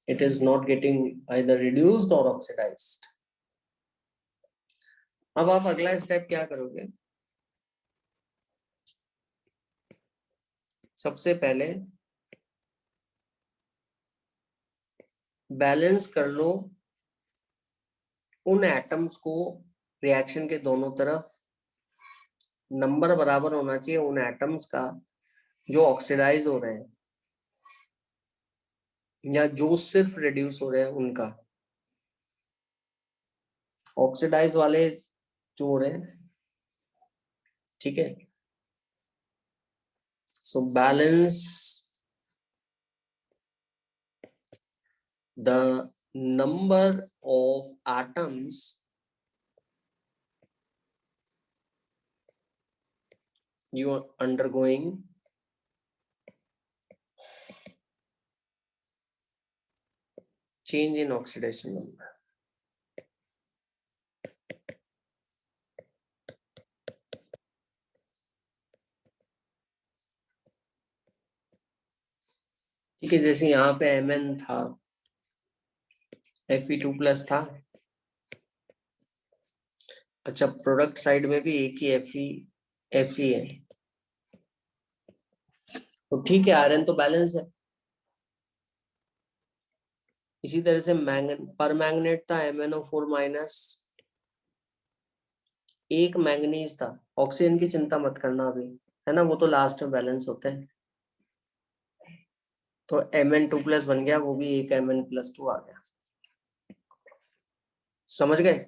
it is not getting either reduced और ऑक्सीडाइज्ड। अब आप अगला स्टेप क्या करोगे, सबसे पहले बैलेंस कर लो उन एटम्स को, रिएक्शन के दोनों तरफ नंबर बराबर होना चाहिए उन एटम्स का जो ऑक्सीडाइज हो रहे हैं या जो सिर्फ रिड्यूस हो रहे हैं उनका, ऑक्सीडाइज वाले जो हो रहे हैं। ठीक है, so balance the number of atoms you are undergoing change in oxidation number. ठीक है, जैसे यहाँ पे Mn था, Fe2+ था। अच्छा, प्रोडक्ट साइड में भी एक ही Fe है, तो ठीक है, आयरन तो बैलेंस है। इसी तरह से पर मैग्नेट था MnO4-, एक मैंगनीज था। ऑक्सीजन की चिंता मत करना अभी, है ना, वो तो लास्ट में बैलेंस होते हैं। तो Mn2+ बन गया, वो भी एक Mn+2 आ गया। समझ गए?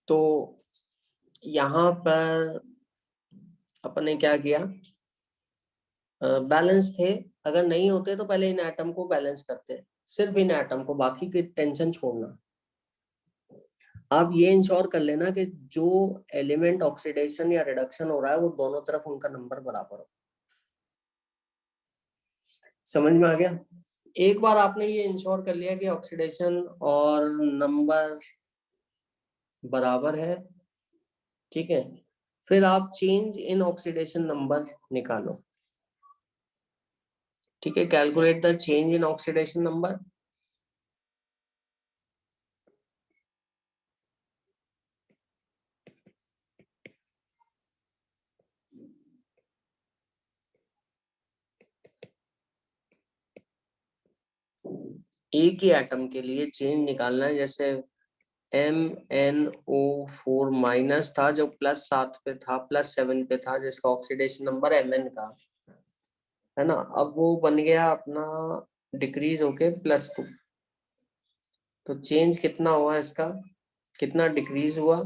तो यहाँ पर अपन ने क्या किया, बैलेंस थे। अगर नहीं होते तो पहले इन एटम को बैलेंस करते, सिर्फ इन एटम को, बाकी की टेंशन छोड़ना। आप ये इंश्योर कर लेना कि जो एलिमेंट ऑक्सीडेशन या रिडक्शन हो रहा है वो दोनों तरफ उनका नंबर बराबर हो। समझ में आ गया? एक बार आपने ये इंश्योर कर लिया कि ऑक्सीडेशन और नंबर बराबर है, ठीक है, फिर आप चेंज इन ऑक्सीडेशन नंबर निकालो। ठीक है, calculate the change in oxidation number. एक ही एटम के लिए चेंज निकालना है। जैसे MnO4- था, जो +7 पे था, +7 पे था, जिसका ऑक्सीडेशन नंबर Mn का, है ना, अब वो बन गया अपना डिक्रीज होके +2। तो चेंज कितना हुआ इसका, कितना डिक्रीज हुआ,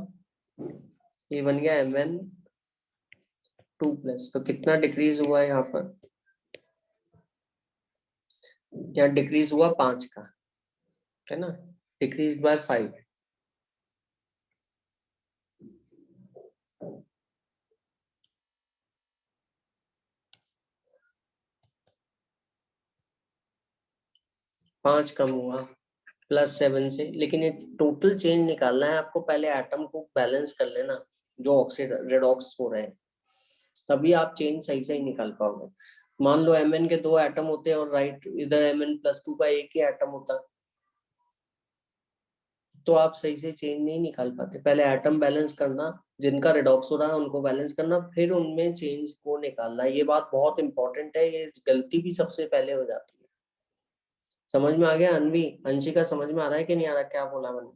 ये बन गया Mn2+। तो कितना डिक्रीज हुआ यहाँ पर, यहाँ डिक्रीज हुआ 5 का, है ना, डिक्रीज बाय 5। पांच कम हुआ +7 से। लेकिन ये टोटल चेंज निकालना है आपको, पहले एटम को बैलेंस कर लेना जो ऑक्सीड रेडॉक्स हो रहे हैं, तभी आप चेंज सही से ही निकाल पाओगे। मान लो Mn के 2 एटम होते हैं और राइट इधर Mn+2 का एक ही एटम होता, तो आप सही से चेंज नहीं निकाल पाते। पहले एटम बैलेंस करना, जिनका रिडॉक्स हो रहा है उनको बैलेंस करना, फिर उनमें चेंज को निकालना। ये बात बहुत इंपॉर्टेंट है, ये गलती भी सबसे पहले हो जाती है। समझ में आ गया अनवी? अंशिका समझ में आ रहा है कि नहीं आ रहा, क्या बोला मैंने?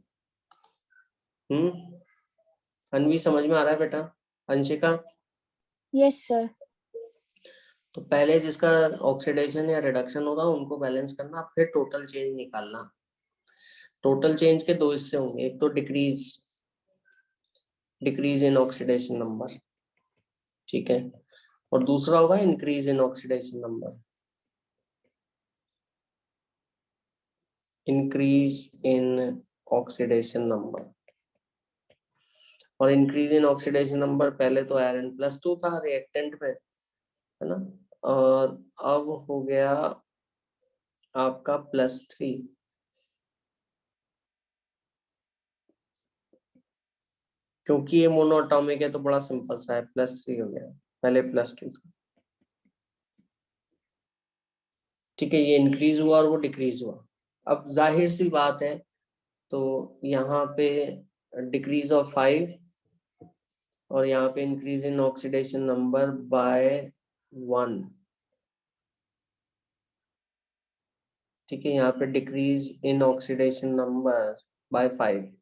अनवी समझ में आ रहा है बेटा? अंशिका? Yes sir. तो पहले जिसका ऑक्सीडेशन या रिडक्शन होगा उनको बैलेंस करना, फिर टोटल चेंज निकालना। टोटल चेंज के 2 हिस्से होंगे, एक तो डिक्रीज इन ऑक्सीडेशन नंबर, ठीक है, और दूसरा होगा increase in oxidation number, increase in oxidation number. और इंक्रीज इन ऑक्सीडेशन नंबर पहले तो Rn+2 था रिएक्टेंट में, है ना, और अब हो गया आपका +3। क्योंकि ये मोनोएटॉमिक है तो बड़ा सिंपल सा है, +3 हो गया, पहले +2 था। ठीक है, ये इंक्रीज हुआ और वो डिक्रीज हुआ। अब जाहिर सी बात है, तो यहाँ पे डिक्रीज ऑफ 5 और यहाँ पे increase in oxidation number by 1। ठीक है, यहाँ पे decrease in oxidation number by 5।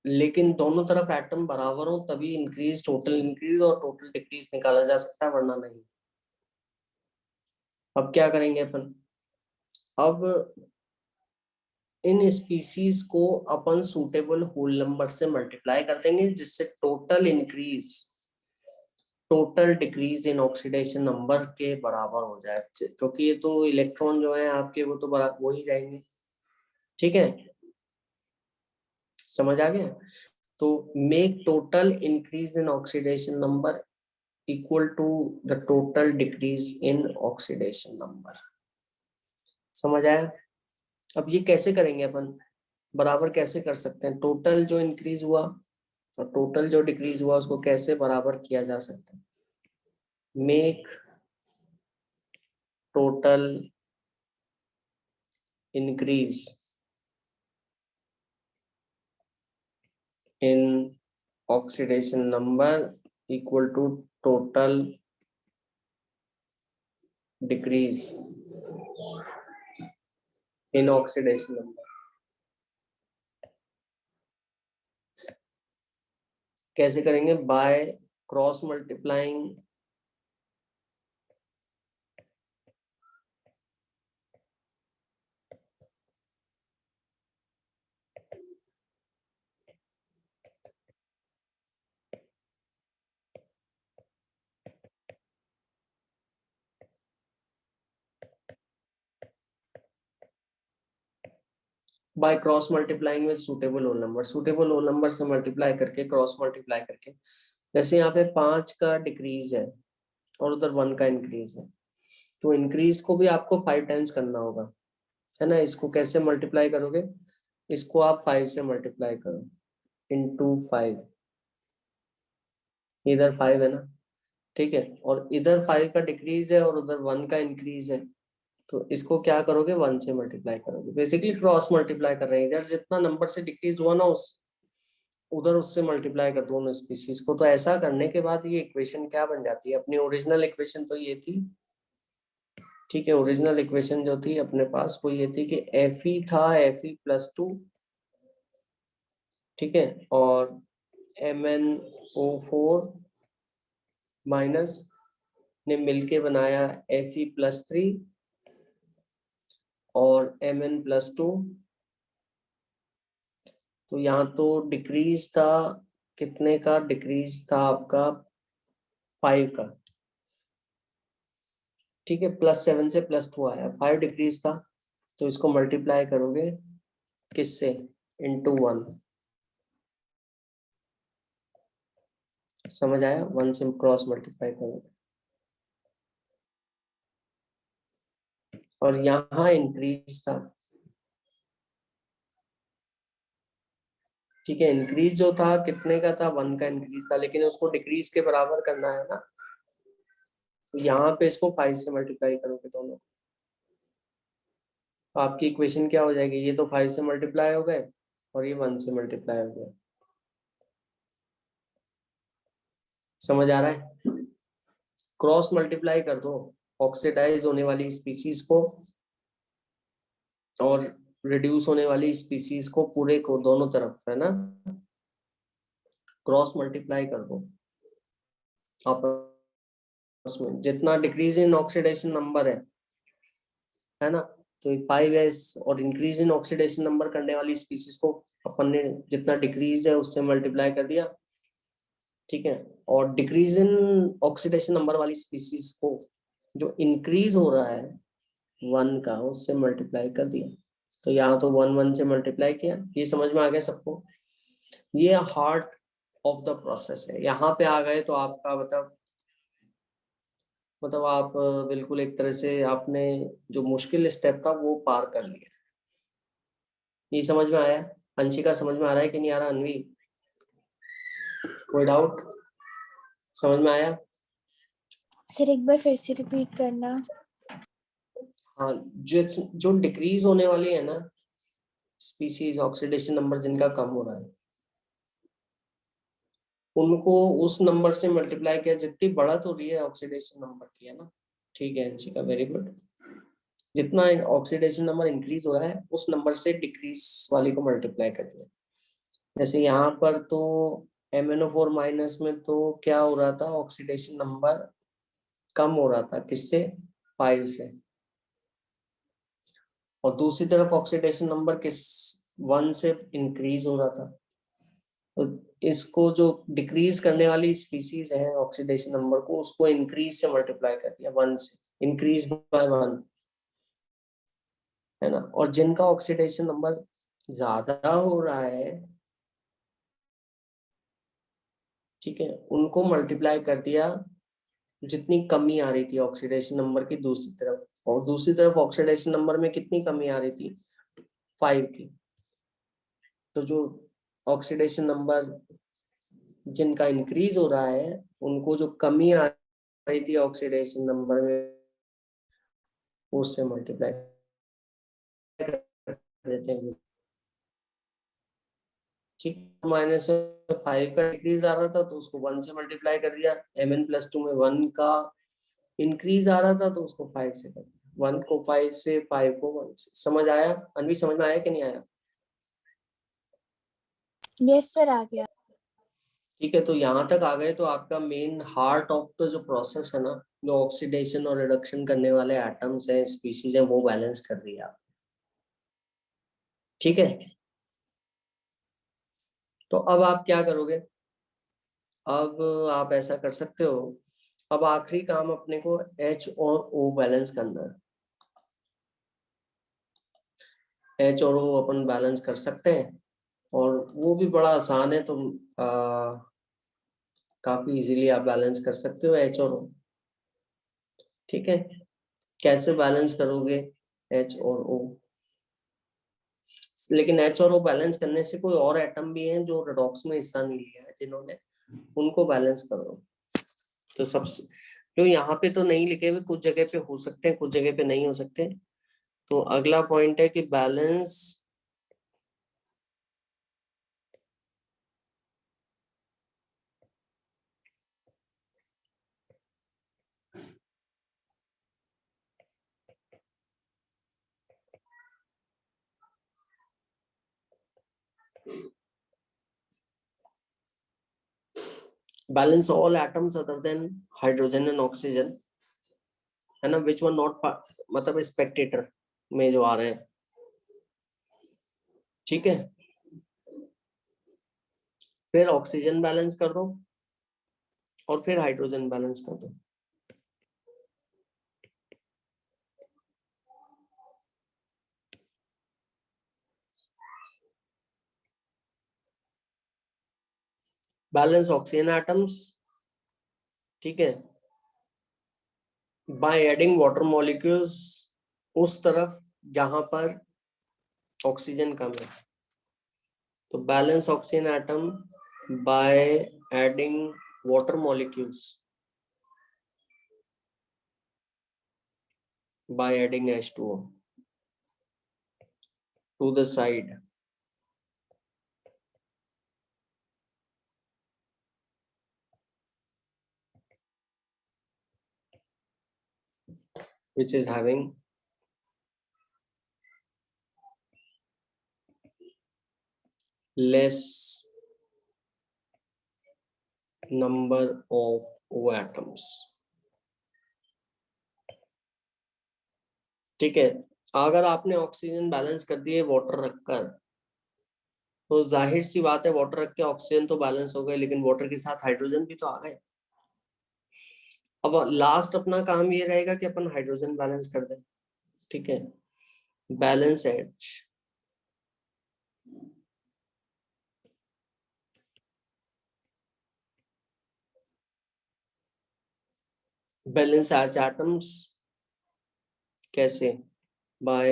लेकिन दोनों तरफ एटम बराबर हो तभी इंक्रीज, टोटल इंक्रीज और टोटल डिक्रीज निकाला जा सकता है, वरना नहीं। अब क्या करेंगे अपन, अब इन स्पीसीज को अपन सूटेबल होल नंबर से मल्टीप्लाई कर देंगे, जिससे total increase total decrease in oxidation number के बराबर हो जाए, क्योंकि ये तो इलेक्ट्रॉन जो है आपके वो तो बराबर हो ही जाएंगे। ठीक है, समझ आ गया? तो make total increase in oxidation number equal to the total decrease in oxidation number. समझ आया? अब ये कैसे करेंगे अपन, बराबर कैसे कर सकते हैं? टोटल जो इंक्रीज हुआ और टोटल जो डिक्रीज हुआ उसको कैसे बराबर किया जा सकता है? Make total increase in oxidation number equal to total decrease in oxidation number. कैसे करेंगे? By cross multiplying by cross multiplying with suitable whole number. Suitable whole number से मल्टीप्लाई करके, क्रॉस मल्टीप्लाई करके, जैसे यहाँ पे 5 का डिक्रीज है और उधर 1 का इंक्रीज है, तो इंक्रीज को भी आपको 5 टाइम्स करना होगा, है ना? इसको कैसे मल्टीप्लाई करोगे? इसको आप 5 से मल्टीप्लाई करो, इंटू 5, इधर 5 है ना, ठीक है, और इधर 5 का डिक्रीज है और उधर 1 का इंक्रीज है, तो इसको क्या करोगे? 1 से मल्टीप्लाई करोगे। बेसिकली क्रॉस मल्टीप्लाई कर रहे हैं, इधर जितना नंबर से डिक्रीज हुआ ना उस उधर उससे मल्टीप्लाई कर दोनों स्पीशीज को। तो ऐसा करने के बाद ये इक्वेशन क्या बन जाती है? अपनी ओरिजिनल इक्वेशन तो ये थी, ठीक है, ओरिजिनल इक्वेशन जो थी अपने पास वो ये थी कि Fe था Fe+2, ठीक है, और MnO4 माइनस ने मिलके बनाया Fe+3 और Mn+2। तो यहाँ तो डिक्रीज था, कितने का डिक्रीज था आपका? 5 का, ठीक है, +7 से +2 आया, 5 डिक्रीज था, तो इसको मल्टीप्लाई करोगे किससे? इंटू 1। समझ आया? 1 से क्रॉस मल्टीप्लाई करोगे, और यहाँ इंक्रीज था, ठीक है, इंक्रीज जो था कितने का था? 1 का इंक्रीज था, लेकिन उसको डिक्रीज के बराबर करना है ना, तो यहाँ पे इसको 5 से मल्टीप्लाई करोगे दोनों, तो आपकी इक्वेशन क्या हो जाएगी? ये तो 5 से मल्टीप्लाई हो गए और ये 1 से मल्टीप्लाई हो गए। समझ आ रहा है? क्रॉस मल्टीप्लाई कर दो ऑक्सीडाइज होने वाली स्पीसीज को और रिड्यूस होने वाली स्पीसीज को, पूरे को, दोनों तरफ, है ना, क्रॉस मल्टीप्लाई कर दो आपस में। जितना डिक्रीज इन ऑक्सीडेशन नंबर है ना, तो 5s, और इंक्रीज इन ऑक्सीडेशन नंबर करने वाली स्पीसीज को अपन ने जितना डिक्रीज है उससे मल्टीप्लाई कर दिया, ठीक है, और डिक्रीज इन ऑक्सीडेशन नंबर वाली स्पीसीज को जो इंक्रीज हो रहा है 1 का, उससे मल्टीप्लाई कर दिया। तो यहाँ तो 1 से मल्टीप्लाई किया। ये समझ में आ गया सबको? ये हार्ट ऑफ द प्रोसेस है। यहाँ पे आ गए तो आपका मतलब आप बिल्कुल एक तरह से आपने जो मुश्किल स्टेप था वो पार कर लिया। ये समझ में आया? अंशिका समझ में आ रहा है कि नहीं आ रहा? अनवी, कोई डाउट? समझ में आया? सर एक बार फिर से रिपीट करना। हाँ, जो डिक्रीज होने वाली है ना स्पीसीज, ऑक्सीडेशन नंबर जिनका कम हो रहा है, उनको उस नंबर से मल्टीप्लाई किया, जितनी बढ़त हो रही है ऑक्सीडेशन नंबर की, है ना, ठीक है अंशिका, वेरी गुड। जितना ऑक्सीडेशन नंबर इंक्रीज हो रहा है उस नंबर से डिक्रीज वाली को मल्टीप्लाई कर दिया। जैसे यहाँ पर तो MnO4 माइनस में तो क्या हो रहा था? ऑक्सीडेशन नंबर कम हो रहा था, किससे? 5 से। और दूसरी तरफ ऑक्सीडेशन नंबर किस 1 से इंक्रीज हो रहा था, तो इसको जो डिक्रीज करने वाली स्पीसीज है ऑक्सीडेशन नंबर को, उसको इंक्रीज से मल्टीप्लाई कर दिया, 1 से, इंक्रीज बाय 1, है ना। और जिनका ऑक्सीडेशन नंबर ज्यादा हो रहा है, ठीक है, उनको मल्टीप्लाई कर दिया जितनी कमी आ रही थी ऑक्सीडेशन नंबर की दूसरी तरफ, और दूसरी तरफ ऑक्सीडेशन नंबर में कितनी कमी आ रही थी, 5 की। तो जो ऑक्सीडेशन नंबर जिनका इंक्रीज हो रहा है, उनको जो कमी आ रही थी ऑक्सीडेशन नंबर में, उससे मल्टीप्लाई कर देते हैं। ठीक, -5 का डिक्रीज आ रहा था तो उसको 1 से मल्टीप्लाई कर दिया, mn+2 में 1 का इंक्रीज आ रहा था तो उसको 5 से कर दिया, 1 को 5 से, 5 को 1 से। समझ आया अनवी, समझ में आया कि नहीं आया? यस सर, आ गया। ठीक है, तो यहाँ तक आ गए तो आपका मेन हार्ट ऑफ द जो प्रोसेस है ना, जो ऑक्सीडेशन और रिडक्शन करने वाले एटम्स हैं, स्पीशीज हैं, वो बैलेंस कर रही है आप। ठीक है, तो अब आप क्या करोगे? अब आप ऐसा कर सकते हो, अब आखिरी काम अपने को H और O बैलेंस करना है। H और O अपन बैलेंस कर सकते हैं, और वो भी बड़ा आसान है, तो काफी इजीली आप बैलेंस कर सकते हो H और O। ठीक है, कैसे बैलेंस करोगे H और O? लेकिन H और O बैलेंस करने से कोई और एटम भी हैं जो रेडॉक्स में हिस्सा नहीं लिया है जिन्होंने, उनको बैलेंस करो। तो सबसे जो यहाँ पे तो नहीं लिखे हुए, कुछ जगह पे हो सकते हैं, कुछ जगह पे नहीं हो सकते। तो अगला पॉइंट है कि balance balance all atoms other than hydrogen and oxygen, है ना, विच वन नॉट, मतलब स्पेक्टेटर में जो आ रहे हैं। ठीक है, फिर ऑक्सीजन बैलेंस कर दो, और फिर हाइड्रोजन बैलेंस कर दो। बैलेंस ऑक्सीजन एटम्स, ठीक है, बाय एडिंग वाटर मॉलिक्यूल्स उस तरफ जहां पर ऑक्सीजन कम है। तो balance oxygen atom by adding water molecules, by adding H2O to the side, which is having less number of O atoms। ठीक है, अगर आपने ऑक्सीजन बैलेंस कर दिए वाटर रखकर, तो जाहिर सी बात है वाटर रख के ऑक्सीजन तो बैलेंस हो गए, लेकिन वाटर के साथ हाइड्रोजन भी तो आ गए। अब लास्ट अपना काम ये रहेगा कि अपन हाइड्रोजन बैलेंस कर दें। ठीक है, balance H, balance H atoms कैसे? By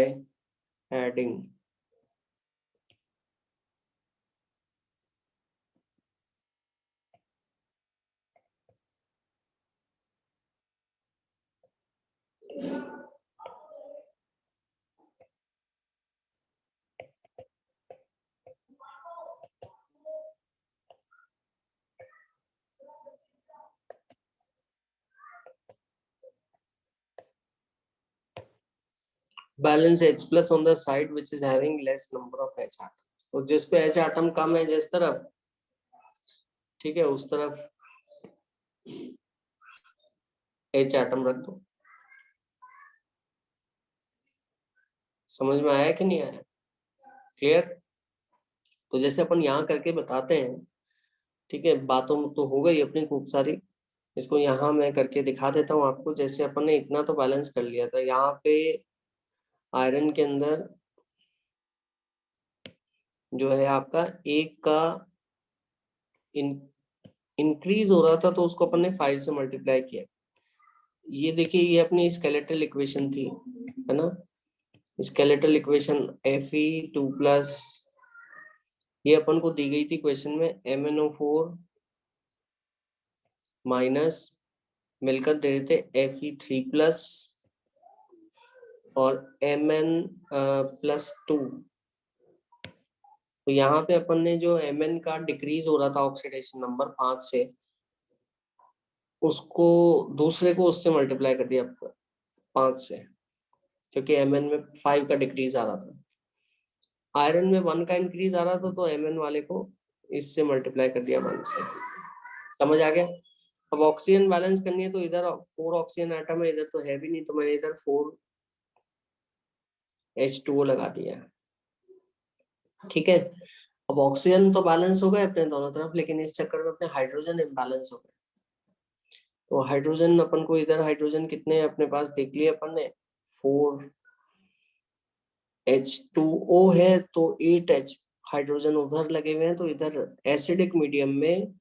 adding balance H plus on the side which is having less number of H atom. तो जिस पे H एटम कम है जिस तरफ, ठीक है, उस तरफ H एटम रख दो। समझ में आया कि नहीं आया? क्लियर? तो जैसे अपन यहाँ करके बताते हैं ठीक है, बातों तो हो गई अपनी खूब सारी। इसको यहाँ मैं करके दिखा देता हूँ आपको। जैसे अपन ने इतना तो बैलेंस कर लिया था, यहाँ पे आयरन के अंदर जो है आपका एक का इंक्रीज हो रहा था, तो उसको अपन ने 5 से मल्टीप्लाई किया। ये देखिए, ये अपनी स्केलेटल इक्वेशन थी, है ना। स्केलेटल इक्वेशन Fe2+, ये अपन को दी गई थी क्वेश्चन में, MnO4 माइनस मिलकर दे देते Fe3+ और Mn+2। तो यहाँ पे अपन ने जो Mn का डिक्रीज हो रहा था ऑक्सीडेशन नंबर 5 से, उसको दूसरे को उससे मल्टीप्लाई कर दिया 5 से, क्योंकि Mn में 5 का डिक्रीज आ रहा था। आयरन में 1 का इंक्रीज आ रहा था, तो Mn वाले को इससे मल्टीप्लाई कर दिया 1 से। समझ आ गया। अब ऑक्सीजन बैलेंस करनी है, तो इधर 4 ऑक्सीजन एटम है, इधर तो है भी नहीं, तो मैंने इधर 4H2O लगा दिया। ठीक है, अब ऑक्सीजन तो बैलेंस हो गए अपने दोनों तरफ, लेकिन इस चक्कर में अपने हाइड्रोजन इम्बैलेंस हो गए। तो हाइड्रोजन अपन को इधर हाइड्रोजन कितने अपने पास देख लिए अपन ने, 4H2O है, तो 8H हाइड्रोजन उधर लगे हुए हैं, तो इधर एसिडिक मीडियम में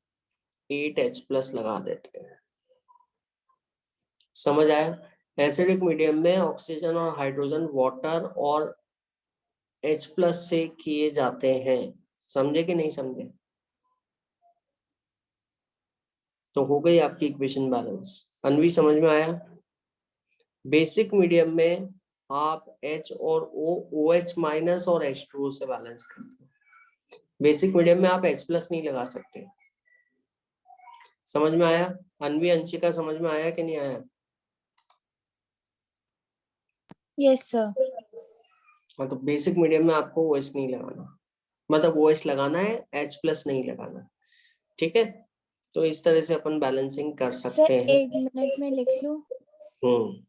8H+ लगा देते हैं। समझ आया। एसिडिक मीडियम में ऑक्सीजन और हाइड्रोजन वाटर और H+ से किए जाते हैं। समझे कि नहीं समझे। तो हो गई आपकी इक्वेशन बैलेंस। अनवी समझ में आया। बेसिक मीडियम में आप H और O, OH- और H2O से बैलेंस करते हैं। बेसिक मीडियम में आप H+ नहीं लगा सकते। समझ में आया। अनवी अंशिका समझ में आया कि नहीं आया। Yes sir. मतलब बेसिक मीडियम में आपको OH नहीं लगाना, मतलब OH लगाना है, H+ नहीं लगाना। ठीक है, तो इस तरह से अपन बैलेंसिंग कर सर सकते हैं। 1 मिनट में लिख लूं। हम्म।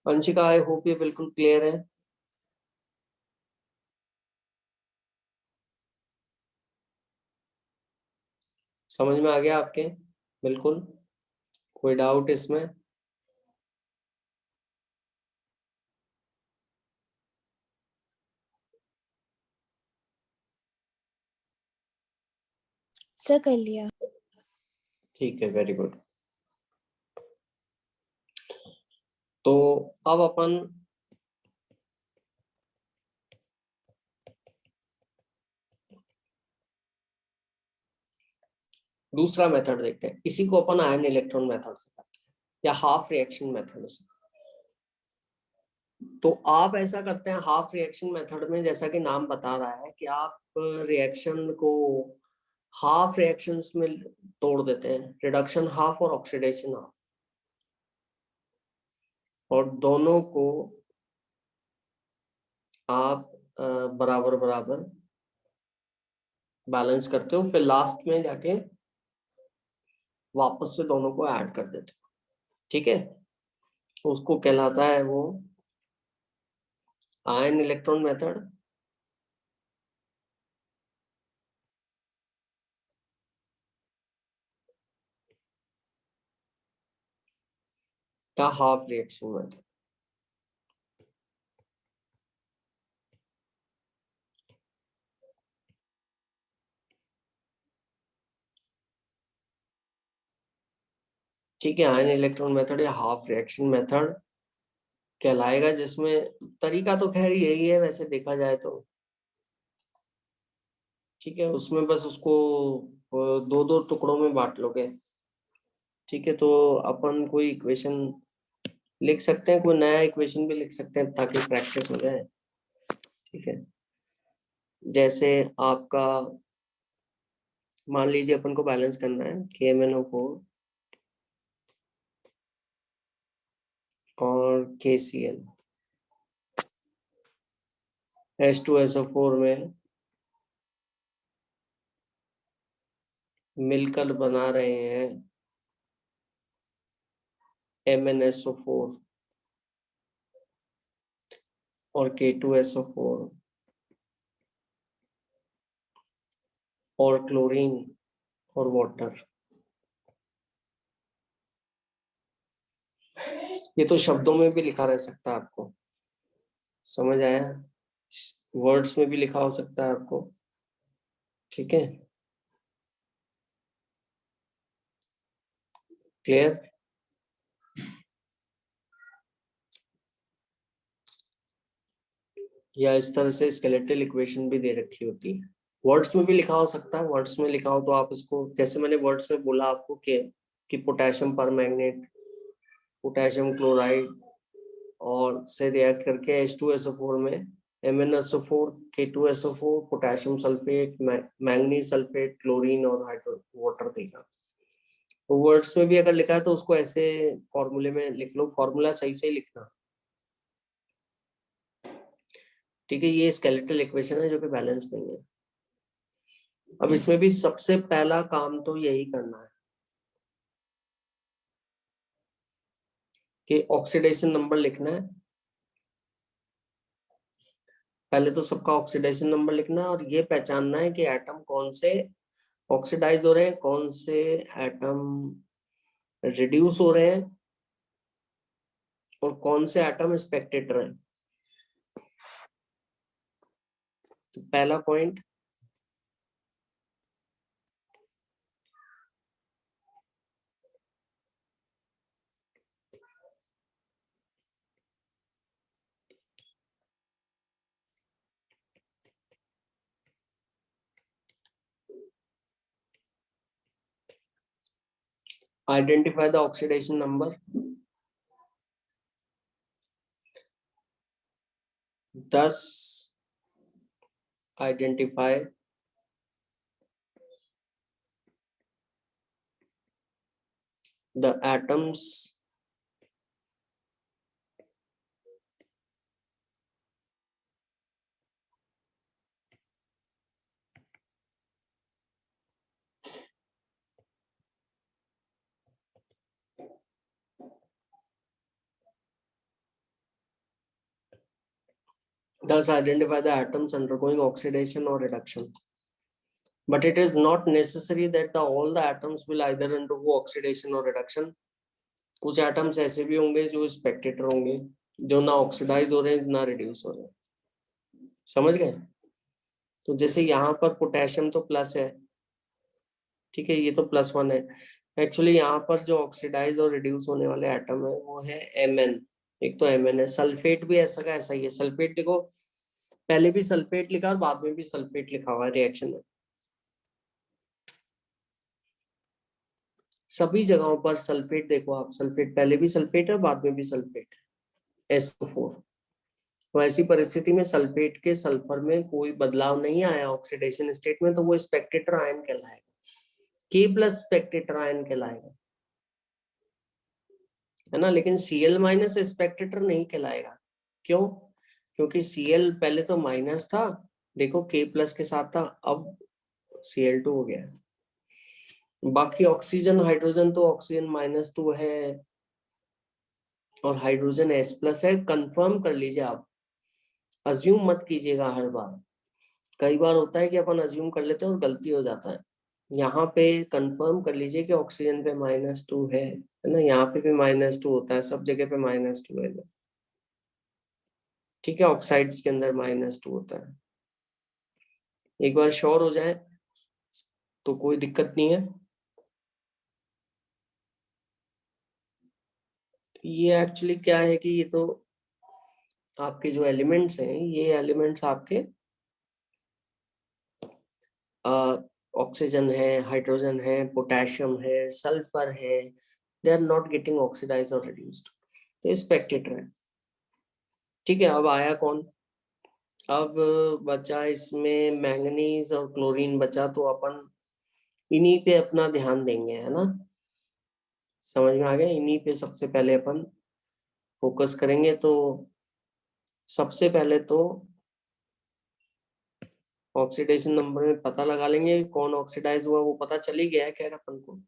अंशिका, आई होप ये बिल्कुल क्लियर है। समझ में आ गया आपके, बिल्कुल कोई डाउट इसमें। सर कर लिया। ठीक है, वेरी गुड। तो अब अपन दूसरा मेथड देखते हैं। इसी को अपन आयन इलेक्ट्रॉन मेथड से करते हैं, या हाफ रिएक्शन मेथड से। तो आप ऐसा करते हैं हाफ रिएक्शन मेथड में, जैसा कि नाम बता रहा है कि आप रिएक्शन को हाफ रिएक्शंस में तोड़ देते हैं, रिडक्शन हाफ और ऑक्सीडेशन हाफ, और दोनों को आप बराबर बराबर बैलेंस करते हो, फिर लास्ट में जाके वापस से दोनों को ऐड कर देते हो। ठीक है, तो उसको कहलाता है वो आयन इलेक्ट्रॉन मेथड, या हाफ रिएक्शन मेथड। ठीक है, आयन इलेक्ट्रॉन मेथड या हाफ रिएक्शन मेथड कहलाएगा, जिसमें तरीका तो खैर यही है वैसे देखा जाए तो। ठीक है, उसमें बस उसको दो दो टुकड़ों में बांट लोगे। ठीक है, तो अपन कोई इक्वेशन लिख सकते हैं, कोई नया इक्वेशन भी लिख सकते हैं ताकि प्रैक्टिस हो जाए। ठीक है, जैसे आपका मान लीजिए अपन को बैलेंस करना है KMnO4 और KCl, H2SO4 में मिलकर बना रहे हैं MnSO4 और K2SO4 और क्लोरीन और वाटर। ये तो शब्दों में भी लिखा रह सकता है आपको, समझ आया? वर्ड्स में भी लिखा हो सकता है आपको, ठीक है, क्लियर? या इस तरह से स्केलेटल इक्वेशन भी दे रखी होती है, वर्ड्स में भी लिखा हो सकता है। वर्ड्स में लिखा हो तो आप इसको, जैसे मैंने वर्ड्स में बोला आपको कि पोटेशियम पर मैग्नेट, पोटेशियम क्लोराइड और से रिएक्ट करके H2SO4 में MnSO4, K2SO4, potassium sulphate, manganese sulphate, chlorine और हाइड्रो वाटर देगा। तो वर्ड्स में भी अगर लिखा है तो उसको ऐसे फॉर्मूले में लिख लो, फॉर्मूला सही से लिखना, ठीक है। ये स्केलेटल इक्वेशन है जो कि बैलेंस नहीं है। अब इसमें भी सबसे पहला काम तो यही करना है कि ऑक्सीडेशन नंबर लिखना है। पहले तो सबका ऑक्सीडेशन नंबर लिखना है और ये पहचानना है कि एटम कौन से ऑक्सीडाइज हो रहे हैं, कौन से एटम रिड्यूस हो रहे हैं और कौन से एटम स्पेक्टेटर हैं। तो पहला point, identify the oxidation number. 10 identify the atoms thus identify the atoms undergoing oxidation or reduction. But it is not necessary that all the atoms will either undergo oxidation or reduction. कुछ atoms ऐसे भी होंगे जो Spectator होंगे, जो ना oxidise हो रहे हैं ना रिड्यूस हो रहे हैं, समझ गए? तो जैसे यहाँ पर पोटेशियम तो प्लस है, ठीक है, ये तो +1 है। एक्चुअली यहाँ पर जो ऑक्सीडाइज और रिड्यूस होने वाले एटम है वो है Mn। एक तो Mn है। सल्फेट भी ऐसा का ऐसा ही है। सल्फेट देखो, पहले भी सल्फेट लिखा और बाद में भी सल्फेट लिखा हुआ है रिएक्शन में, सभी जगहों पर सल्फेट देखो आप, सल्फेट पहले भी सल्फेट है बाद में भी सल्फेट है, SO4। तो ऐसी परिस्थिति में सल्फेट के सल्फर में कोई बदलाव नहीं आया ऑक्सीडेशन स्टेट में, तो वो स्पेक्टेटर आयन कहलाएगा, K+ स्पेक्टेटर आयन कहलाएगा, है ना। लेकिन Cl- स्पेक्टेटर नहीं कहलाएगा। क्यों? क्योंकि Cl पहले तो माइनस था, देखो K+ के साथ था, अब Cl2 हो गया। बाकी ऑक्सीजन हाइड्रोजन तो ऑक्सीजन -2 है और हाइड्रोजन H+ है। कंफर्म कर लीजिए आप, अज्यूम मत कीजिएगा हर बार। कई बार होता है कि अपन अज्यूम कर लेते हैं और गलती हो जाता है। यहाँ पे कंफर्म कर लीजिए कि ऑक्सीजन पे -2 है ना। यहाँ पे भी -2 होता है, सब जगह पे -2 है, ठीक है। ऑक्साइड्स के अंदर -2 होता है। एक बार श्योर हो जाए तो कोई दिक्कत नहीं है। ये एक्चुअली क्या है कि ये तो आपके जो एलिमेंट्स हैं, ये एलिमेंट्स आपके ऑक्सीजन है, हाइड्रोजन है, पोटेशियम है, सल्फर है, they are not getting oxidise और रिड्यूस्ड, तो स्पेक्टेटर है, ठीक है। अब आया कौन? अब बचा इसमें मैंगनीज और क्लोरीन बचा, तो अपन इन्हीं पे अपना ध्यान देंगे, है ना। समझ में आ गया? इन्हीं पे सबसे पहले अपन फोकस करेंगे। तो सबसे पहले तो ऑक्सीडेशन नंबर में पता लगा लेंगे कौन ऑक्सीडाइज हुआ, वो पता चल ही गया है खैर अपन को।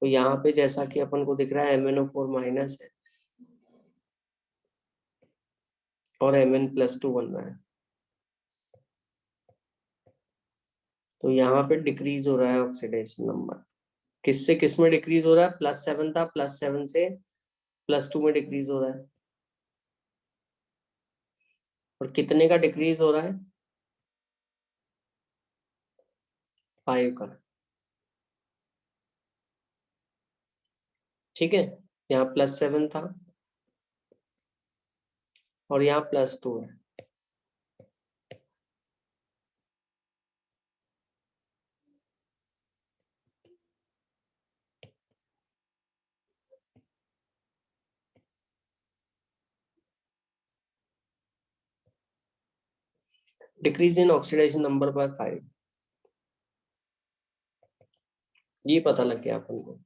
तो यहाँ पे जैसा कि अपन को दिख रहा है MnO4 माइनस है और Mn+2 बन रहा है, तो यहाँ पे डिक्रीज हो रहा है ऑक्सीडेशन नंबर। किससे किस में डिक्रीज हो रहा है? +7 था, +7 से +2 में डिक्रीज हो रहा है। और कितने का डिक्रीज हो रहा है? 5 का। ठीक है, यहाँ +7 था और यहाँ +2 है। Decrease in oxidation number by 5, ये पता लग गया अपन को।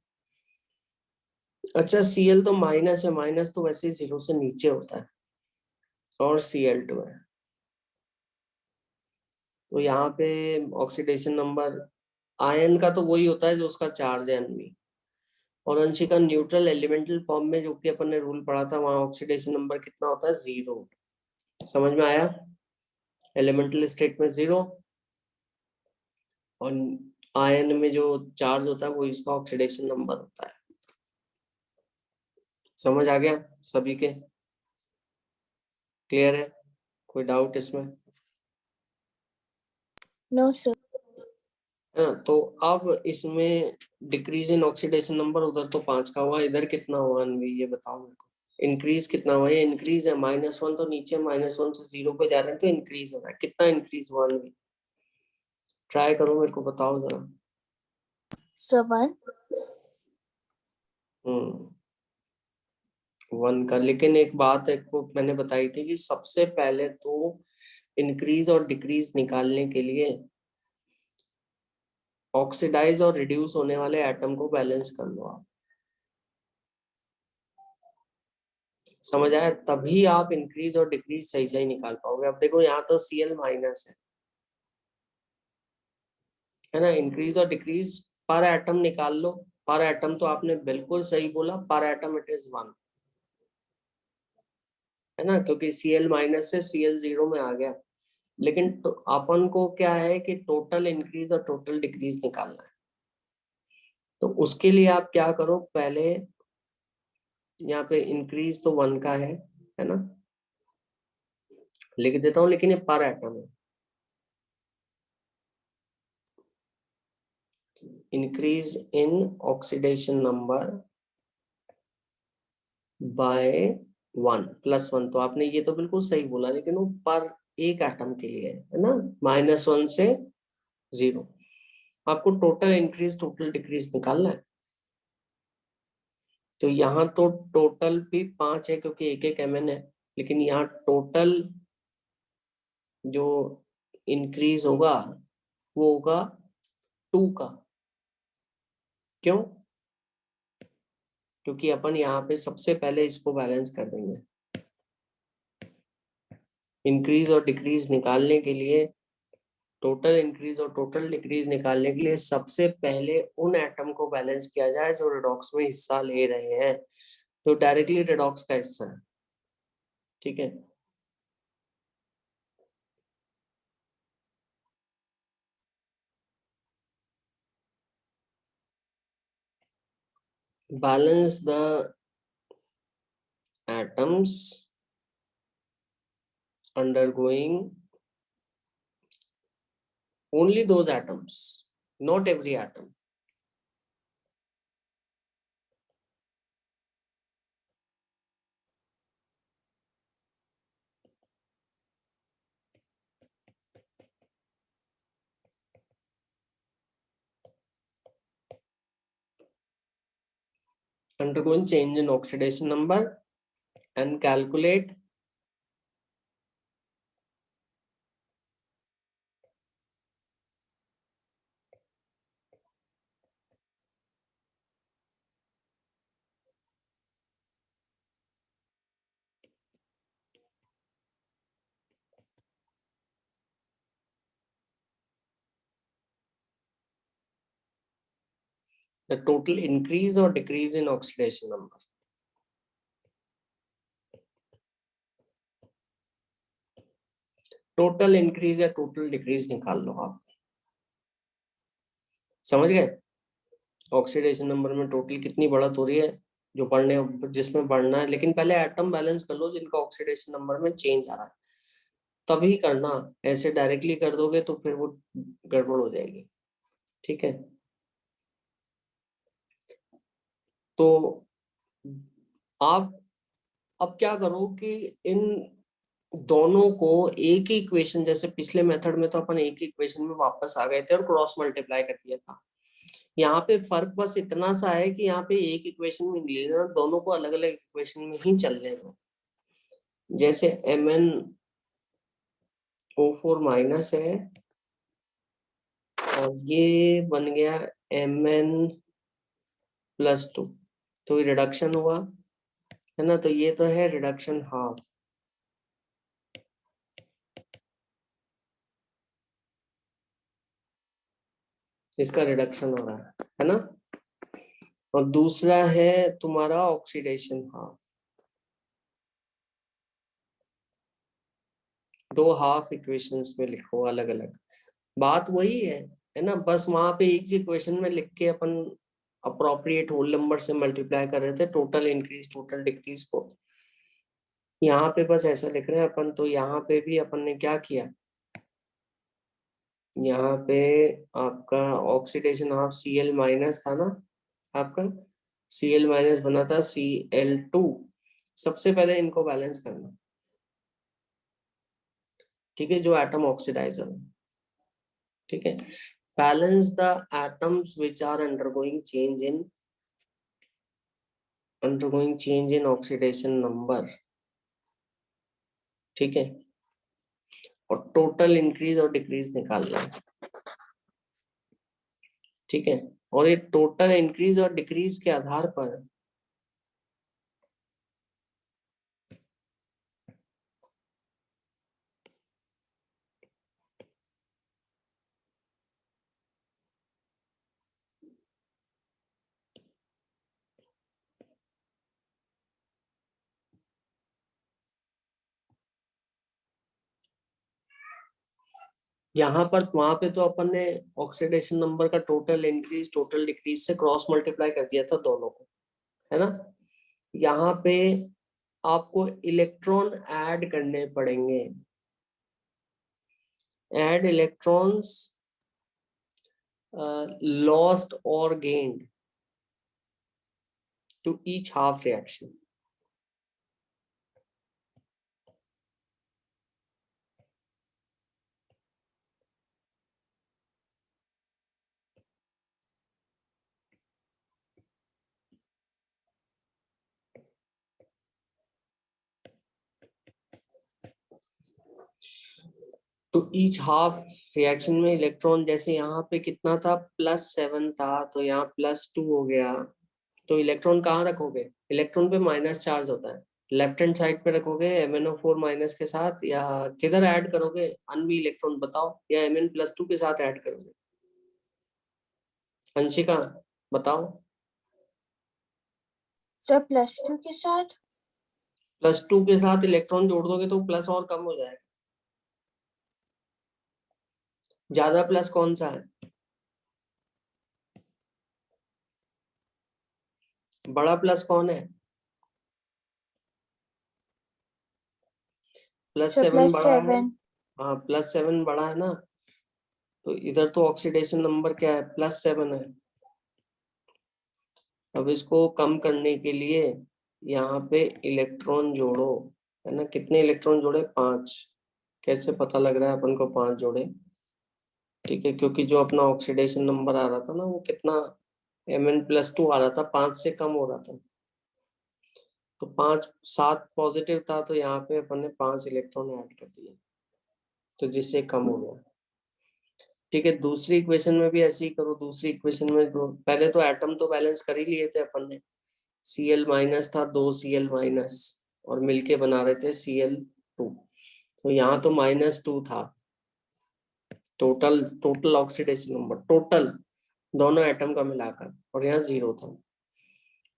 अच्छा, Cl तो माइनस है, माइनस तो वैसे ही 0 से नीचे होता है, और Cl2 है, तो यहाँ पे ऑक्सीडेशन नंबर आयन का तो वही होता है जो उसका चार्ज है Nb, और अंशिका न्यूट्रल एलिमेंटल फॉर्म में जो कि अपन ने रूल पढ़ा था, वहां ऑक्सीडेशन नंबर कितना होता है? 0। समझ में आया? एलिमेंटल स्टेट में 0, और आयन में जो चार्ज होता है वो इसका ऑक्सीडेशन नंबर होता है। समझ आ गया सभी के? क्लियर है? कोई डाउट इसमें? No sir. हाँ, तो अब इसमें डिक्रीज इन ऑक्सीडेशन नंबर, उधर तो 5 का हुआ, इधर कितना हुआ अनवी, ये बताओ मेरे को। इंक्रीज कितना हुआ? ये इंक्रीज है, -1 तो नीचे, -1 से 0 पे जा रहे हैं, तो इंक्रीज हो रहा है। कितना इंक्रीज हुआ अनवी? ट्राई करो, मेरे को बताओ जरा। सर 1। 1 का। लेकिन एक बात है को मैंने बताई थी कि सबसे पहले तो इंक्रीज और डिक्रीज निकालने के लिए ऑक्सीडाइज और रिड्यूस होने वाले एटम को बैलेंस कर लो आप। समझ आया? तभी आप इंक्रीज और डिक्रीज सही सही निकाल पाओगे। अब देखो, यहाँ तो Cl माइनस है ना। इंक्रीज और डिक्रीज पर एटम निकाल लो। पर एटम तो आपने बिल्कुल सही बोला, पर एटम इट इज 1, है ना, क्योंकि Cl माइनस से Cl 0 में आ गया। लेकिन तो अपन को क्या है कि टोटल इंक्रीज और टोटल डिक्रीज निकालना है। तो उसके लिए आप क्या करो, पहले यहाँ पे इंक्रीज तो 1 का है ना, लिख देता हूँ, लेकिन ये पर एटम है। Increase in oxidation number by 1 +1, तो आपने ये तो बिल्कुल सही बोला, लेकिन वो पर एक एटम के लिए है ना, -1 से 0। आपको टोटल इंक्रीज टोटल डिक्रीज निकालना है। तो यहाँ तो टोटल भी 5 है, क्योंकि एक एक Mn है, लेकिन यहाँ टोटल जो इंक्रीज होगा वो होगा 2 का। क्यों? क्योंकि अपन यहाँ पे सबसे पहले इसको बैलेंस कर देंगे। इंक्रीज और डिक्रीज निकालने के लिए, टोटल इंक्रीज और टोटल डिक्रीज निकालने के लिए सबसे पहले उन एटम को बैलेंस किया जाए जो रिडॉक्स में हिस्सा ले रहे हैं, तो डायरेक्टली रिडॉक्स का हिस्सा है। ठीक है, balance the atoms undergoing only those atoms, not every atom. Undergoing change in oxidation number and calculate the total increase और decrease in oxidation number. Total increase या टोटल डिक्रीज निकाल लो आप, समझ गए? ऑक्सीडेशन नंबर में टोटल कितनी बढ़त हो रही है जो पढ़ने जिसमें बढ़ना है, लेकिन पहले एटम बैलेंस कर लो जिनका ऑक्सीडेशन नंबर में चेंज आ रहा है, तभी करना। ऐसे डायरेक्टली कर दोगे तो फिर वो गड़बड़ हो जाएगी, ठीक है? तो आप अब क्या करो कि इन दोनों को एक ही इक्वेशन, जैसे पिछले मेथड में तो अपन एक ही इक्वेशन में वापस आ गए थे और क्रॉस मल्टीप्लाई कर दिया था। यहाँ पे फर्क बस इतना सा है कि यहाँ पे एक इक्वेशन में नहीं लेना, दोनों को अलग अलग इक्वेशन में ही चलने दो। जैसे MnO4 माइनस है और ये बन गया Mn+2, तो रिडक्शन हुआ है ना, तो ये तो है रिडक्शन हाफ, इसका रिडक्शन हो रहा है ना। और दूसरा है तुम्हारा ऑक्सीडेशन हाफ, दो हाफ इक्वेशंस में लिखो अलग अलग, बात वही है ना, बस वहां पे एक ही इक्वेशन में लिख के अपन अप्रोप्रिएट होल नंबर से मल्टीप्लाई कर रहे थे टोटल इंक्रीज टोटल डिक्रीज को। यहाँ पे बस ऐसा लिख रहे हैं अपन, तो यहाँ पे भी अपन ने क्या किया, यहाँ पे आपका ऑक्सीडेशन हाफ Cl माइनस था ना आपका, Cl माइनस बना था Cl2। सबसे पहले इनको बैलेंस करना, ठीक है, जो एटम ऑक्सीडाइजर है, ठीक है। Balance the atoms which are undergoing change in oxidation number, ठीक है, और टोटल इंक्रीज और डिक्रीज निकालना है, ठीक है। और ये टोटल इंक्रीज और डिक्रीज के आधार पर यहाँ पर, वहां पे तो अपन ने ऑक्सीडेशन नंबर का टोटल इंक्रीज टोटल डिक्रीज से क्रॉस मल्टीप्लाई कर दिया था दोनों को, है ना। यहाँ पे आपको इलेक्ट्रॉन ऐड करने पड़ेंगे, ऐड इलेक्ट्रॉन्स लॉस्ट और gained to each half reaction. तो ईच हाफ रिएक्शन में इलेक्ट्रॉन, जैसे यहाँ पे कितना था +7 था, तो यहाँ +2 हो गया, तो इलेक्ट्रॉन कहाँ रखोगे, इलेक्ट्रॉन पे माइनस चार्ज होता है, लेफ्ट हैंड साइड पे रखोगे MnO4 माइनस के साथ, या किधर ऐड करोगे अनबी इलेक्ट्रॉन बताओ, या Mn+2 के साथ ऐड करोगे, अंशिका बताओ। सर +2 के साथ। +2 के साथ इलेक्ट्रॉन जोड़ दोगे तो प्लस और कम हो जाएगा, ज्यादा प्लस कौन सा है, बड़ा प्लस कौन है, सर +7 बड़ा है। +7। हाँ +7 बड़ा है ना, तो इधर तो ऑक्सीडेशन नंबर क्या है +7 है। अब इसको कम करने के लिए यहाँ पे इलेक्ट्रॉन जोड़ो, है ना, कितने इलेक्ट्रॉन जोड़े 5, कैसे पता लग रहा है अपन को 5 जोड़े, ठीक है, क्योंकि जो अपना ऑक्सीडेशन नंबर आ रहा था ना वो कितना Mn+2 आ रहा था, 5 से कम हो रहा था, तो 5 7 पॉजिटिव था, तो यहाँ पे अपन ने 5 इलेक्ट्रॉन ऐड कर दिए, तो जिससे कम हो गया, ठीक है। दूसरी इक्वेशन में भी ऐसे ही करो, दूसरी इक्वेशन में तो पहले तो एटम तो बैलेंस कर ही लिए थे अपन ने, Cl माइनस था 2 Cl माइनस और मिलके बना रहे थे Cl2, तो यहाँ तो -2 था, total total oxidation number total दोनों एटम का मिलाकर, और यहाँ 0 था।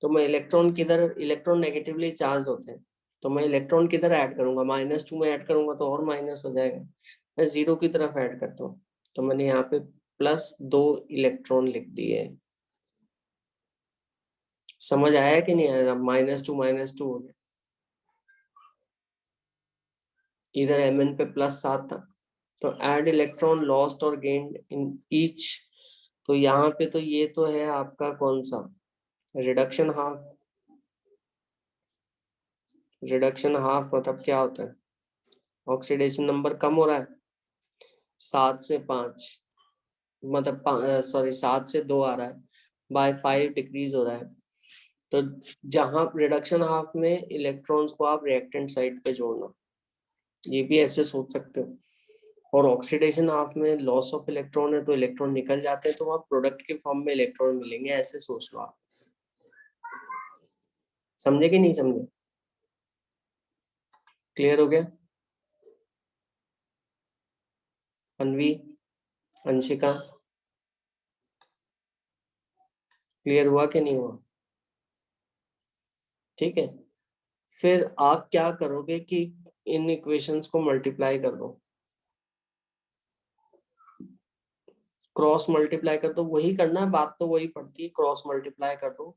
तो मैं इलेक्ट्रॉन किधर, इलेक्ट्रॉन नेगेटिवली चार्ज होते हैं, तो मैं इलेक्ट्रॉन किधर ऐड करूंगा, -2 में ऐड करूंगा तो और माइनस हो जाएगा। मैं 0 की तरफ ऐड करता हूँ, तो मैंने यहाँ पे +2 इलेक्ट्रॉन लिख दिए। समझ आया कि नहीं आया? -2 हो गया। इधर Mn पे +7 था, तो ऐड इलेक्ट्रॉन लॉस्ट और गेन्ड इन ईच, तो यहाँ पे तो ये तो है आपका कौन सा, रिडक्शन हाफ। रिडक्शन हाफ मतलब क्या होता है, ऑक्सीडेशन नंबर कम हो रहा है, 7 से 5, मतलब सॉरी 7 से 2 आ रहा है, बाय 5 डिक्रीज हो रहा है। तो जहां रिडक्शन हाफ में इलेक्ट्रॉन्स को आप रिएक्टेंट साइड पे जोड़ना, ये भी ऐसे सोच सकते हो। और ऑक्सीडेशन हाफ में लॉस ऑफ इलेक्ट्रॉन है, तो इलेक्ट्रॉन निकल जाते हैं, तो वहां प्रोडक्ट के फॉर्म में इलेक्ट्रॉन मिलेंगे, ऐसे सोच लो आप। समझे कि नहीं समझे? क्लियर हो गया? अनवी, अंशिका, क्लियर हुआ कि नहीं हुआ? ठीक है, फिर आप क्या करोगे कि इन इक्वेशंस को मल्टीप्लाई कर दो, क्रॉस मल्टीप्लाई कर दो, वही करना है, बात तो वही पड़ती है, क्रॉस मल्टीप्लाई कर दो,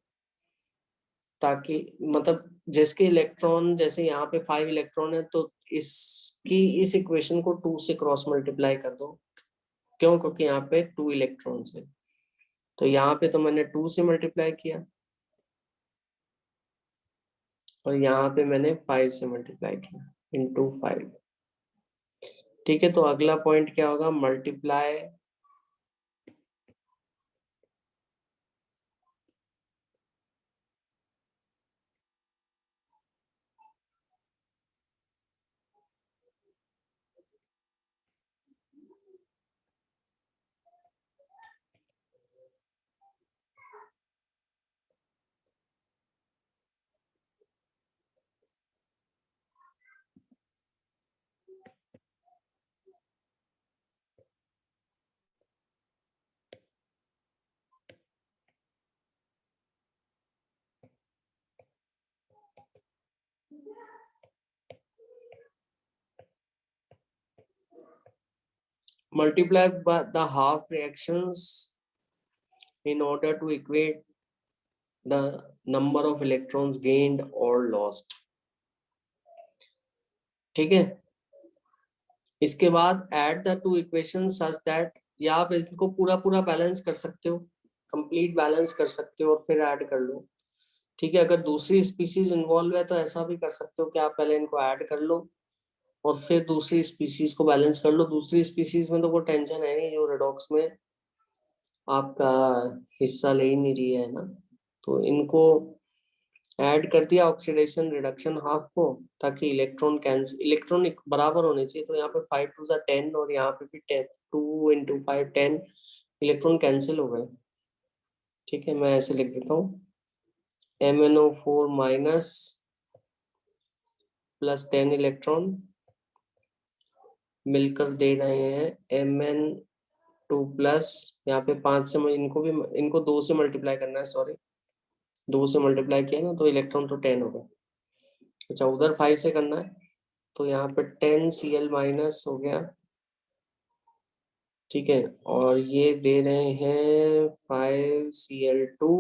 ताकि मतलब जिसके इलेक्ट्रॉन, जैसे यहाँ पे 5 इलेक्ट्रॉन है, तो इसकी इस इक्वेशन को 2 से क्रॉस मल्टीप्लाई कर दो। क्यों? क्योंकि यहाँ पे 2 इलेक्ट्रॉन्स है, तो यहाँ पे तो मैंने 2 से मल्टीप्लाई किया, और यहाँ पे मैंने 5 से मल्टीप्लाई किया, इंटू 5। ठीक है, तो अगला पॉइंट क्या होगा, multiply multiply by the half reactions in order to equate the number of electrons gained or lost। ठीक है, इसके बाद add the two equation such that, या आप इसको पूरा पूरा बैलेंस कर सकते हो, कंप्लीट बैलेंस कर सकते हो और फिर ऐड कर लो। ठीक है, अगर दूसरी स्पीसीज इन्वॉल्व है तो ऐसा भी कर सकते हो कि आप पहले इनको ऐड कर लो और फिर दूसरी स्पीसीज को बैलेंस कर लो। दूसरी स्पीसीज में तो वो टेंशन है नहीं, जो रेडॉक्स में आपका हिस्सा ले ही नहीं रही है ना, तो इनको ऐड कर दिया ऑक्सीडेशन रिडक्शन हाफ को, ताकि इलेक्ट्रॉन कैंसिल, इलेक्ट्रॉन बराबर होने चाहिए, तो यहाँ पे 5 2 10 और यहाँ पे भी 10, 2 into 5 10 इलेक्ट्रॉन कैंसिल हो गए। ठीक है, मैं ऐसे लिख देता हूँ, MnO4 माइनस +10 इलेक्ट्रॉन मिलकर दे रहे हैं Mn2 प्लस, यहाँ पे 5 से इनको भी, इनको 2 से मल्टीप्लाई करना है, सॉरी 2 से मल्टीप्लाई किया ना, तो इलेक्ट्रॉन तो 10 हो गए। अच्छा, उधर 5 से करना है, तो यहाँ पे 10 Cl माइनस हो गया। ठीक है, और ये दे रहे हैं 5 Cl2।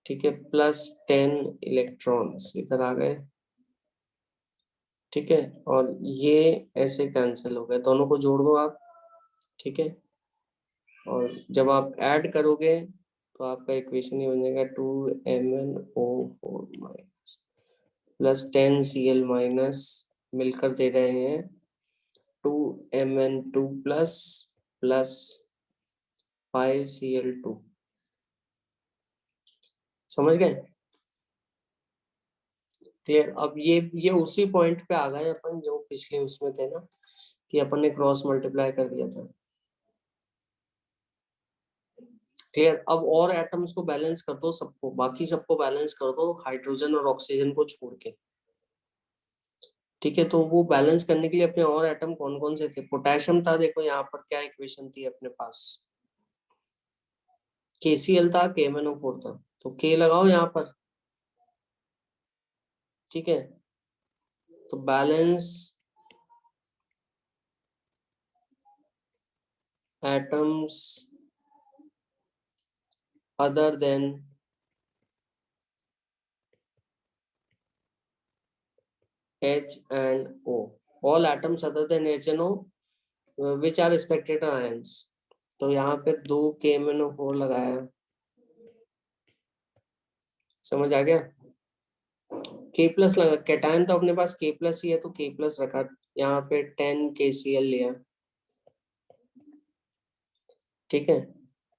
ठीक है, +10 इलेक्ट्रॉन्स इधर आ गए। ठीक है, और ये ऐसे कैंसिल हो गए, दोनों को जोड़ दो आप। ठीक है, और जब आप ऐड करोगे तो आपका इक्वेशन ये बन जाएगा 2MnO4 माइनस +10 Cl माइनस मिलकर दे रहे हैं 2Mn2 प्लस प्लस 5Cl2। समझ गए? क्लियर? अब ये उसी पॉइंट पे आ गए अपन जो पिछले उसमें थे ना, कि अपन ने क्रॉस मल्टीप्लाई कर दिया था। क्लियर? अब और एटम्स को बैलेंस कर दो, सबको, बाकी सबको बैलेंस कर दो, हाइड्रोजन और ऑक्सीजन को छोड़ के। ठीक है, तो वो बैलेंस करने के लिए अपने और एटम कौन कौन से थे, पोटेशियम था, देखो यहाँ पर क्या इक्वेशन थी अपने पास, KCl था, KMnO4 था, तो K लगाओ यहाँ पर, ठीक है। तो balance atoms other than H and O, all atoms other than H and O which are spectator ions। तो यहाँ पे 2 KMnO4 लगाया, समझ आ गया। K प्लस लगा, कैटायन तो अपने पास K प्लस ही है तो K प्लस रखा, यहाँ पे 10 KCl लिया, ठीक है।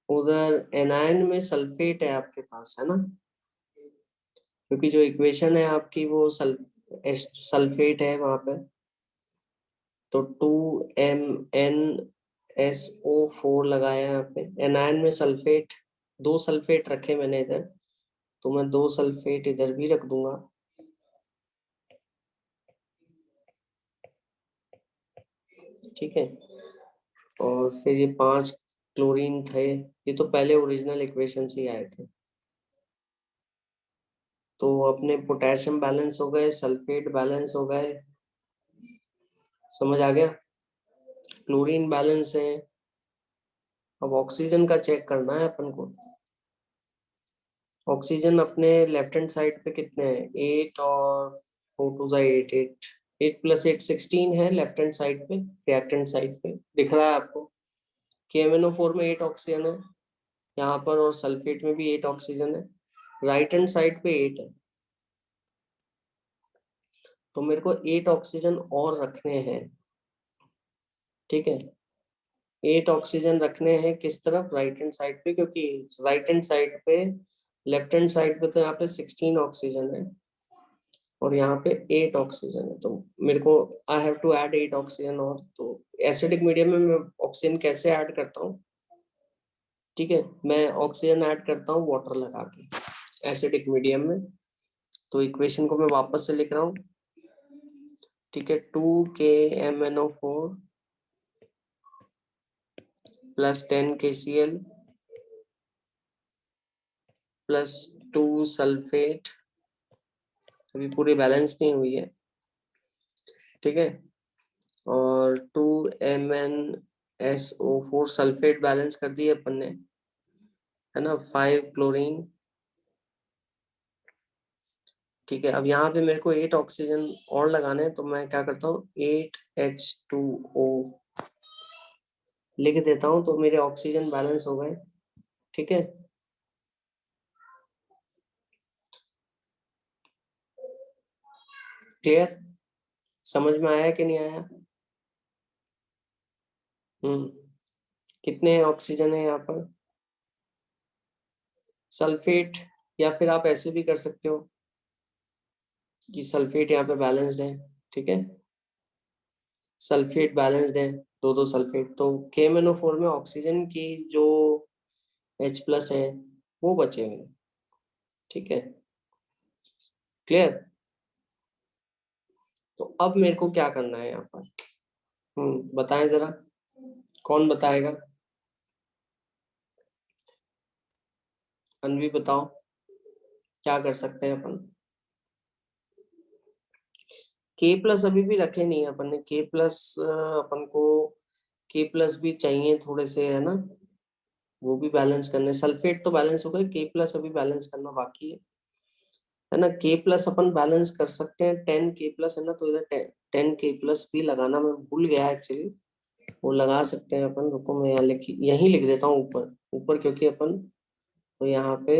उधर एनायन में सल्फेट है आपके पास, है ना, क्योंकि जो इक्वेशन है आपकी वो सल्फेट है वहां पे। तो 2MnSO4 लगाया यहाँ पे, एनायन में सल्फेट, 2 सल्फेट रखे मैंने इधर, तो मैं 2 सल्फेट इधर भी रख दूंगा, ठीक है। और फिर ये 5 क्लोरीन थे, ये तो पहले ओरिजिनल इक्वेशन से ही आए थे। तो अपने पोटेशियम बैलेंस हो गए, सल्फेट बैलेंस हो गए, समझ आ गया। क्लोरीन बैलेंस है। अब ऑक्सीजन का चेक करना है अपन को। ऑक्सीजन अपने लेफ्ट हैंड साइड पे कितने हैं, 8 और 4 टू 8, 8 प्लस 8 16 है लेफ्ट हैंड साइड पे, रिएक्टेंट साइड पे दिख रहा है आपको। KMnO4 में 8 ऑक्सीजन है यहाँ पर, और सल्फेट में भी 8 ऑक्सीजन है, राइट हैंड साइड पे 8 है। तो मेरे को 8 ऑक्सीजन और रखने हैं, ठीक है। 8 ऑक्सीजन रखने हैं किस तरफ, राइट हैंड साइड पे, क्योंकि राइट हैंड साइड पे, लेफ्ट हैंड साइड पे तो यहाँ पे 16 ऑक्सीजन है और यहाँ पे 8 ऑक्सीजन है, तो मेरे को I have to add 8 oxygen. और तो एसिडिक मीडियम में मैं ऑक्सीजन कैसे ऐड करता हूँ, ठीक है, मैं ऑक्सीजन ऐड करता हूँ वाटर लगा के एसिडिक मीडियम में। तो इक्वेशन को मैं वापस से लिख रहा हूँ, ठीक है। 2KMnO4 plus 10 KCl plus 2 sulphate, अभी पूरी बैलेंस नहीं हुई है, ठीक है। और 2MnSO4 सल्फेट बैलेंस कर दिए अपन ने, है ना, 5 क्लोरीन, ठीक है। अब यहाँ पे मेरे को 8 ऑक्सीजन और लगाने हैं, तो मैं क्या करता हूँ 8H2O लिख देता हूँ, तो मेरे ऑक्सीजन बैलेंस हो गए, ठीक है। क्लियर, समझ में आया कि नहीं आया। कितने ऑक्सीजन है यहाँ पर, सल्फेट, या फिर आप ऐसे भी कर सकते हो कि सल्फेट यहाँ पे बैलेंस्ड है, ठीक है, सल्फेट बैलेंस्ड है, 2 सल्फेट। तो KMnO4 में ऑक्सीजन की जो H प्लस है वो बचेंगे, ठीक है। क्लियर। तो अब मेरे को क्या करना है यहाँ पर, बताएं जरा, कौन बताएगा, अनवी बताओ क्या कर सकते हैं अपन। K प्लस अभी भी रखे नहीं है अपन ने, K प्लस अपन को K प्लस भी चाहिए थोड़े से, है ना, वो भी बैलेंस करने, सल्फेट तो बैलेंस हो गए, K प्लस अभी बैलेंस करना बाकी है ना। K प्लस अपन बैलेंस कर सकते हैं, 10K प्लस है ना, तो इधर 10K प्लस भी लगाना मैं भूल गया एक्चुअली, वो लगा सकते हैं अपन। रुको मैं यहाँ यहीं लिख देता हूँ ऊपर ऊपर, क्योंकि अपन तो यहाँ पे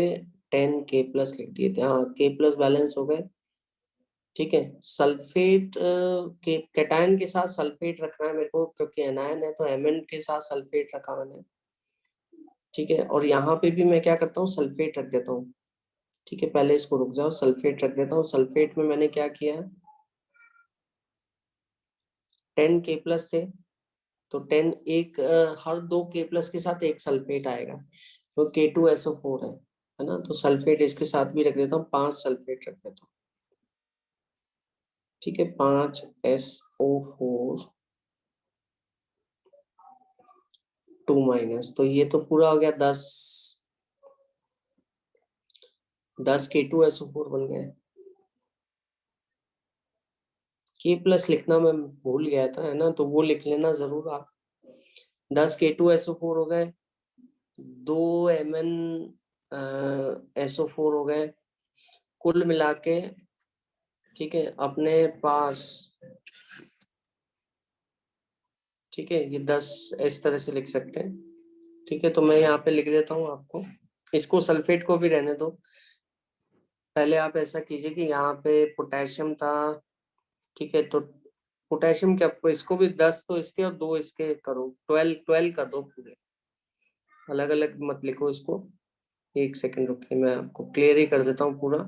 10K प्लस लिख दिए थे, हाँ K प्लस बैलेंस हो गए, ठीक है। सल्फेट के कैटायन के साथ सल्फेट रखना है मेरे को, क्योंकि एनायन है तो Mn के साथ सल्फेट रखा मैंने, ठीक है। और यहाँ पे भी मैं क्या करता हूँ, सल्फेट रख देता हूँ, ठीक है। पहले इसको रुक जाओ, सल्फेट रख देता हूँ। सल्फेट में मैंने क्या किया, 10K प्लस थे, तो 10 एक हर 2K प्लस के साथ एक सल्फेट आएगा, तो K2SO4 है ना, तो सल्फेट इसके साथ भी रख देता हूँ, 5 सल्फेट रख देता हूँ, ठीक है। 5SO4 2 माइनस, तो ये तो पूरा हो गया 10, 10 K2SO4 बन गए। K प्लस लिखना मैं भूल गया था, है ना, तो वो लिख लेना जरूर आप। 10 K2SO4 हो गए, 2 MnSO4 हो गए, कुल मिला के, ठीक है, अपने पास, ठीक है, ये 10 इस तरह से लिख सकते हैं। ठीक है, तो मैं यहाँ पे लिख देता हूँ आपको, इसको सल्फेट को भी रहने दो। पहले आप ऐसा कीजिए कि यहाँ पे पोटेशियम था, ठीक है, तो पोटेशियम क्या, इसको भी 10 तो इसके और 2 इसके करो, 12 कर दो पूरे, अलग अलग मत लिखो इसको। एक सेकंड रुकिए, मैं आपको क्लियर ही कर देता हूँ पूरा।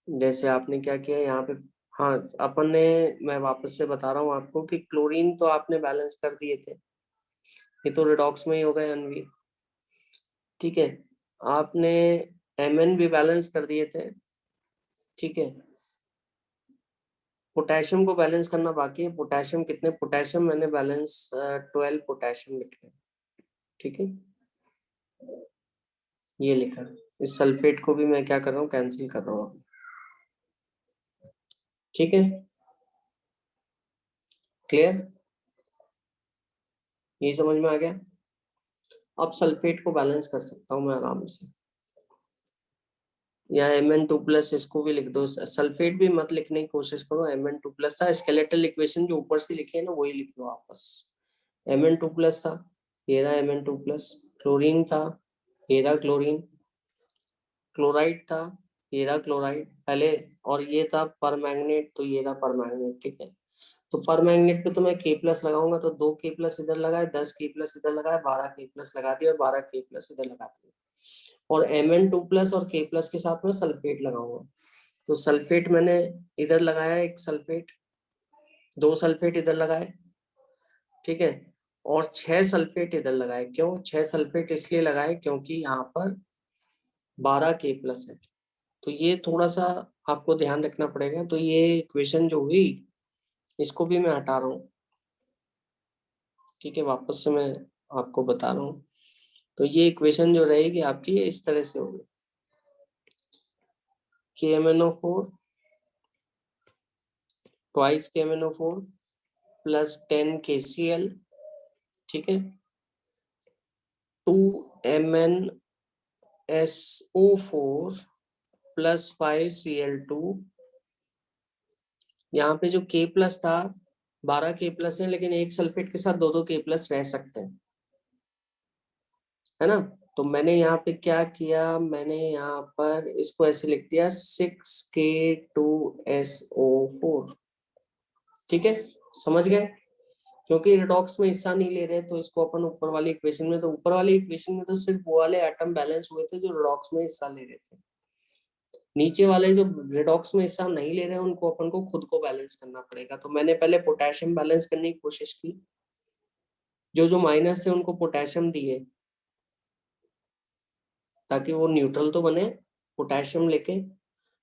जैसे आपने क्या किया यहाँ पे, हाँ अपन ने, मैं वापस से बता रहा हूँ आपको कि क्लोरीन तो आपने बैलेंस कर दिए थे, ये तो रिडॉक्स में ही हो गए अनवी, ठीक है। आपने Mn भी बैलेंस कर दिए थे, ठीक है। पोटेशियम को बैलेंस करना बाकी है। पोटेशियम कितने, पोटेशियम मैंने बैलेंस 12 पोटेशियम लिखे, ठीक है, ये लिखा। इस सल्फेट को भी मैं क्या कर रहा हूँ, कैंसिल कर रहा हूँ, ठीक है, क्लियर, ये समझ में आ गया। अब सल्फेट को बैलेंस कर सकता हूँ मैं आराम से, या Mn2+ इसको भी लिख दो, सल्फेट भी मत लिखने की कोशिश करो, Mn2+ था, स्केलेटल इक्वेशन जो ऊपर से लिखे है ना वही लिख लो आप बस। Mn2+ था, ये रहा Mn2+, क्लोरीन था, ये रहा क्लोरीन, क्लोराइड था, ये रहा क्लोराइड पहले, और ये था परमैंगनेट, तो ये रहा परमैंगनेट, ठीक है। तो परमैंगनेट पे तो मैं K+ लगाऊंगा, तो 2 K+ इधर लगाए, 10 K+ इधर लगाए, 12 K+ लगा दिया, और 12 K+ इधर लगा दिया, और Mn2+ और K+ के साथ में सल्फेट लगाऊंगा। तो सल्फेट मैंने इधर लगाया, एक सल्फेट, 2 सल्फेट इधर लगाए, ठीक है, और 6 सल्फेट इधर लगाए। क्यों 6 सल्फेट इसलिए लगाए, क्योंकि यहाँ पर 12K+ है, तो ये थोड़ा सा आपको ध्यान रखना पड़ेगा। तो ये इक्वेशन जो हुई, इसको भी मैं हटा रहा हूँ, ठीक है, वापस से मैं आपको बता रहा हूँ। तो ये इक्वेशन जो रहेगी आपकी, ये इस तरह से होगी, KMnO4 twice KMnO4 plus 10 KCl, ठीक है, 2MnSO4 प्लस 5Cl2। यहाँ पे जो K+ था, 12K+ है, लेकिन एक सल्फेट के साथ 2 K+ रह सकते हैं, है ना। तो मैंने यहाँ पे क्या किया, मैंने यहाँ पर इसको ऐसे लिख दिया 6K2SO4, ठीक है, समझ गए। क्योंकि रिडॉक्स में हिस्सा नहीं ले रहे, तो इसको अपन ऊपर वाली इक्वेशन में, तो ऊपर वाली इक्वेशन में तो सिर्फ वो वाले एटम बैलेंस हुए थे जो रिडॉक्स में हिस्सा ले रहे थे, नीचे वाले जो रिडॉक्स में हिस्सा नहीं ले रहे हैं उनको अपन को खुद को बैलेंस करना पड़ेगा। तो मैंने पहले पोटेशियम बैलेंस करने की कोशिश की, जो जो माइनस थे उनको पोटेशियम दिए, ताकि वो न्यूट्रल तो बने, पोटेशियम लेके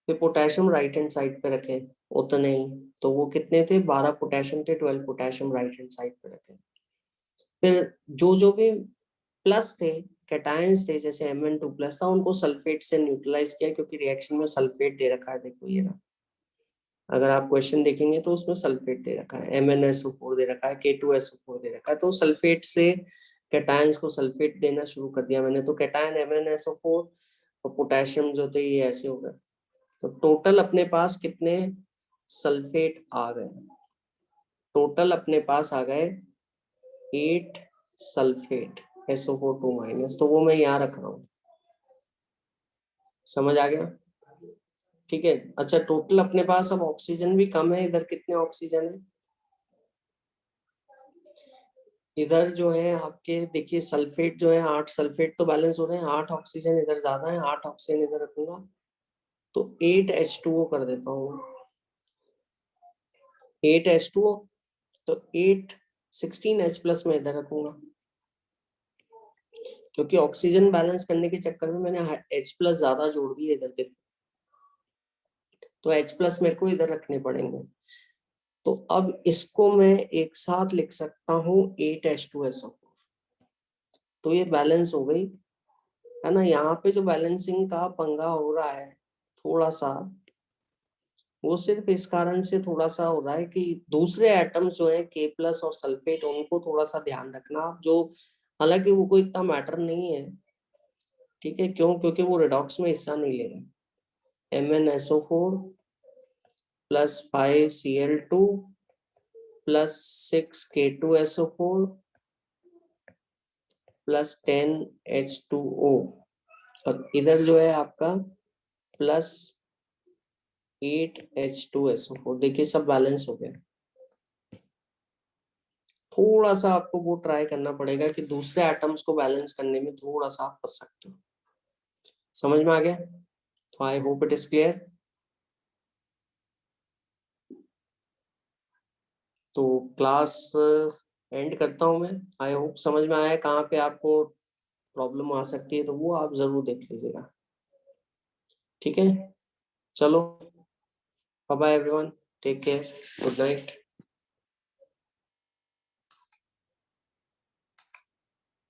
फिर पोटेशियम राइट हैंड साइड पे रखे, उतने ही, तो वो कितने थे, 12 पोटेशियम थे, 12 पोटेशियम राइट हैंड साइड पे रखे। फिर जो जो भी प्लस थे, कैटायंस थे, जैसे Mn2+ था, उनको सल्फेट से न्यूट्रलाइज किया, क्योंकि रिएक्शन में सल्फेट दे रखा है, देखो ये ना, अगर आप क्वेश्चन देखेंगे तो उसमें सल्फेट दे रखा है, MnSO4 दे रखा है, K2SO4 दे रखा है, तो सल्फेट से कैटायंस को सल्फेट देना शुरू कर दिया मैंने, तो कैटायन MnSO4 और पोटेशियम जो थे ये ऐसे हो गए। तो टोटल अपने पास कितने सल्फेट आ गए, टोटल अपने पास आ गए 8 सल्फेट SO4 2-, तो वो मैं यहाँ रख रहा हूँ, समझ आ गया, ठीक है। अच्छा, टोटल अपने पास अब ऑक्सीजन भी कम है, इधर कितने ऑक्सीजन है, इधर जो है आपके देखिए सल्फेट जो है 8 सल्फेट तो बैलेंस हो रहे हैं, 8 ऑक्सीजन इधर ज्यादा है, 8 ऑक्सीजन इधर रखूंगा, तो 8H2O कर देता हूँ, 8H2O, तो 16H+ में इधर रखूंगा, क्योंकि ऑक्सीजन बैलेंस करने के चक्कर में मैंने H+ ज्यादा जोड़ दिए इधर के, तो H+ मेरे को इधर रखने पड़ेंगे। तो अब इसको मैं एक साथ लिख सकता हूँ 8H2SO4, तो ये बैलेंस हो गई है ना। यहाँ पे जो बैलेंसिंग का पंगा हो रहा है थोड़ा सा, वो सिर्फ इस कारण से थोड़ा सा हो रहा है कि दूसरे एटम्स जो है K+ और सल्फेट, उनको थोड़ा सा ध्यान रखना आप, जो हालांकि वो कोई इतना मैटर नहीं है, ठीक है। क्यों? क्योंकि वो रिडॉक्स में हिस्सा नहीं ले रहे। MnSO4 + 5Cl2 + 6K2SO4 + 10H2O, और इधर जो है आपका +8H2SO4। देखिए सब बैलेंस हो गया। थोड़ा सा आपको वो ट्राई करना पड़ेगा कि दूसरे एटम्स को बैलेंस करने में थोड़ा सा आप फंस सकते हो। समझ में आ गया? तो I hope it is clear. तो क्लास एंड करता हूं मैं। आई होप समझ में आया कहाँ पे आपको प्रॉब्लम आ सकती है, तो वो आप जरूर देख लीजिएगा। ठीक है, चलो, bye bye everyone, take care, good night.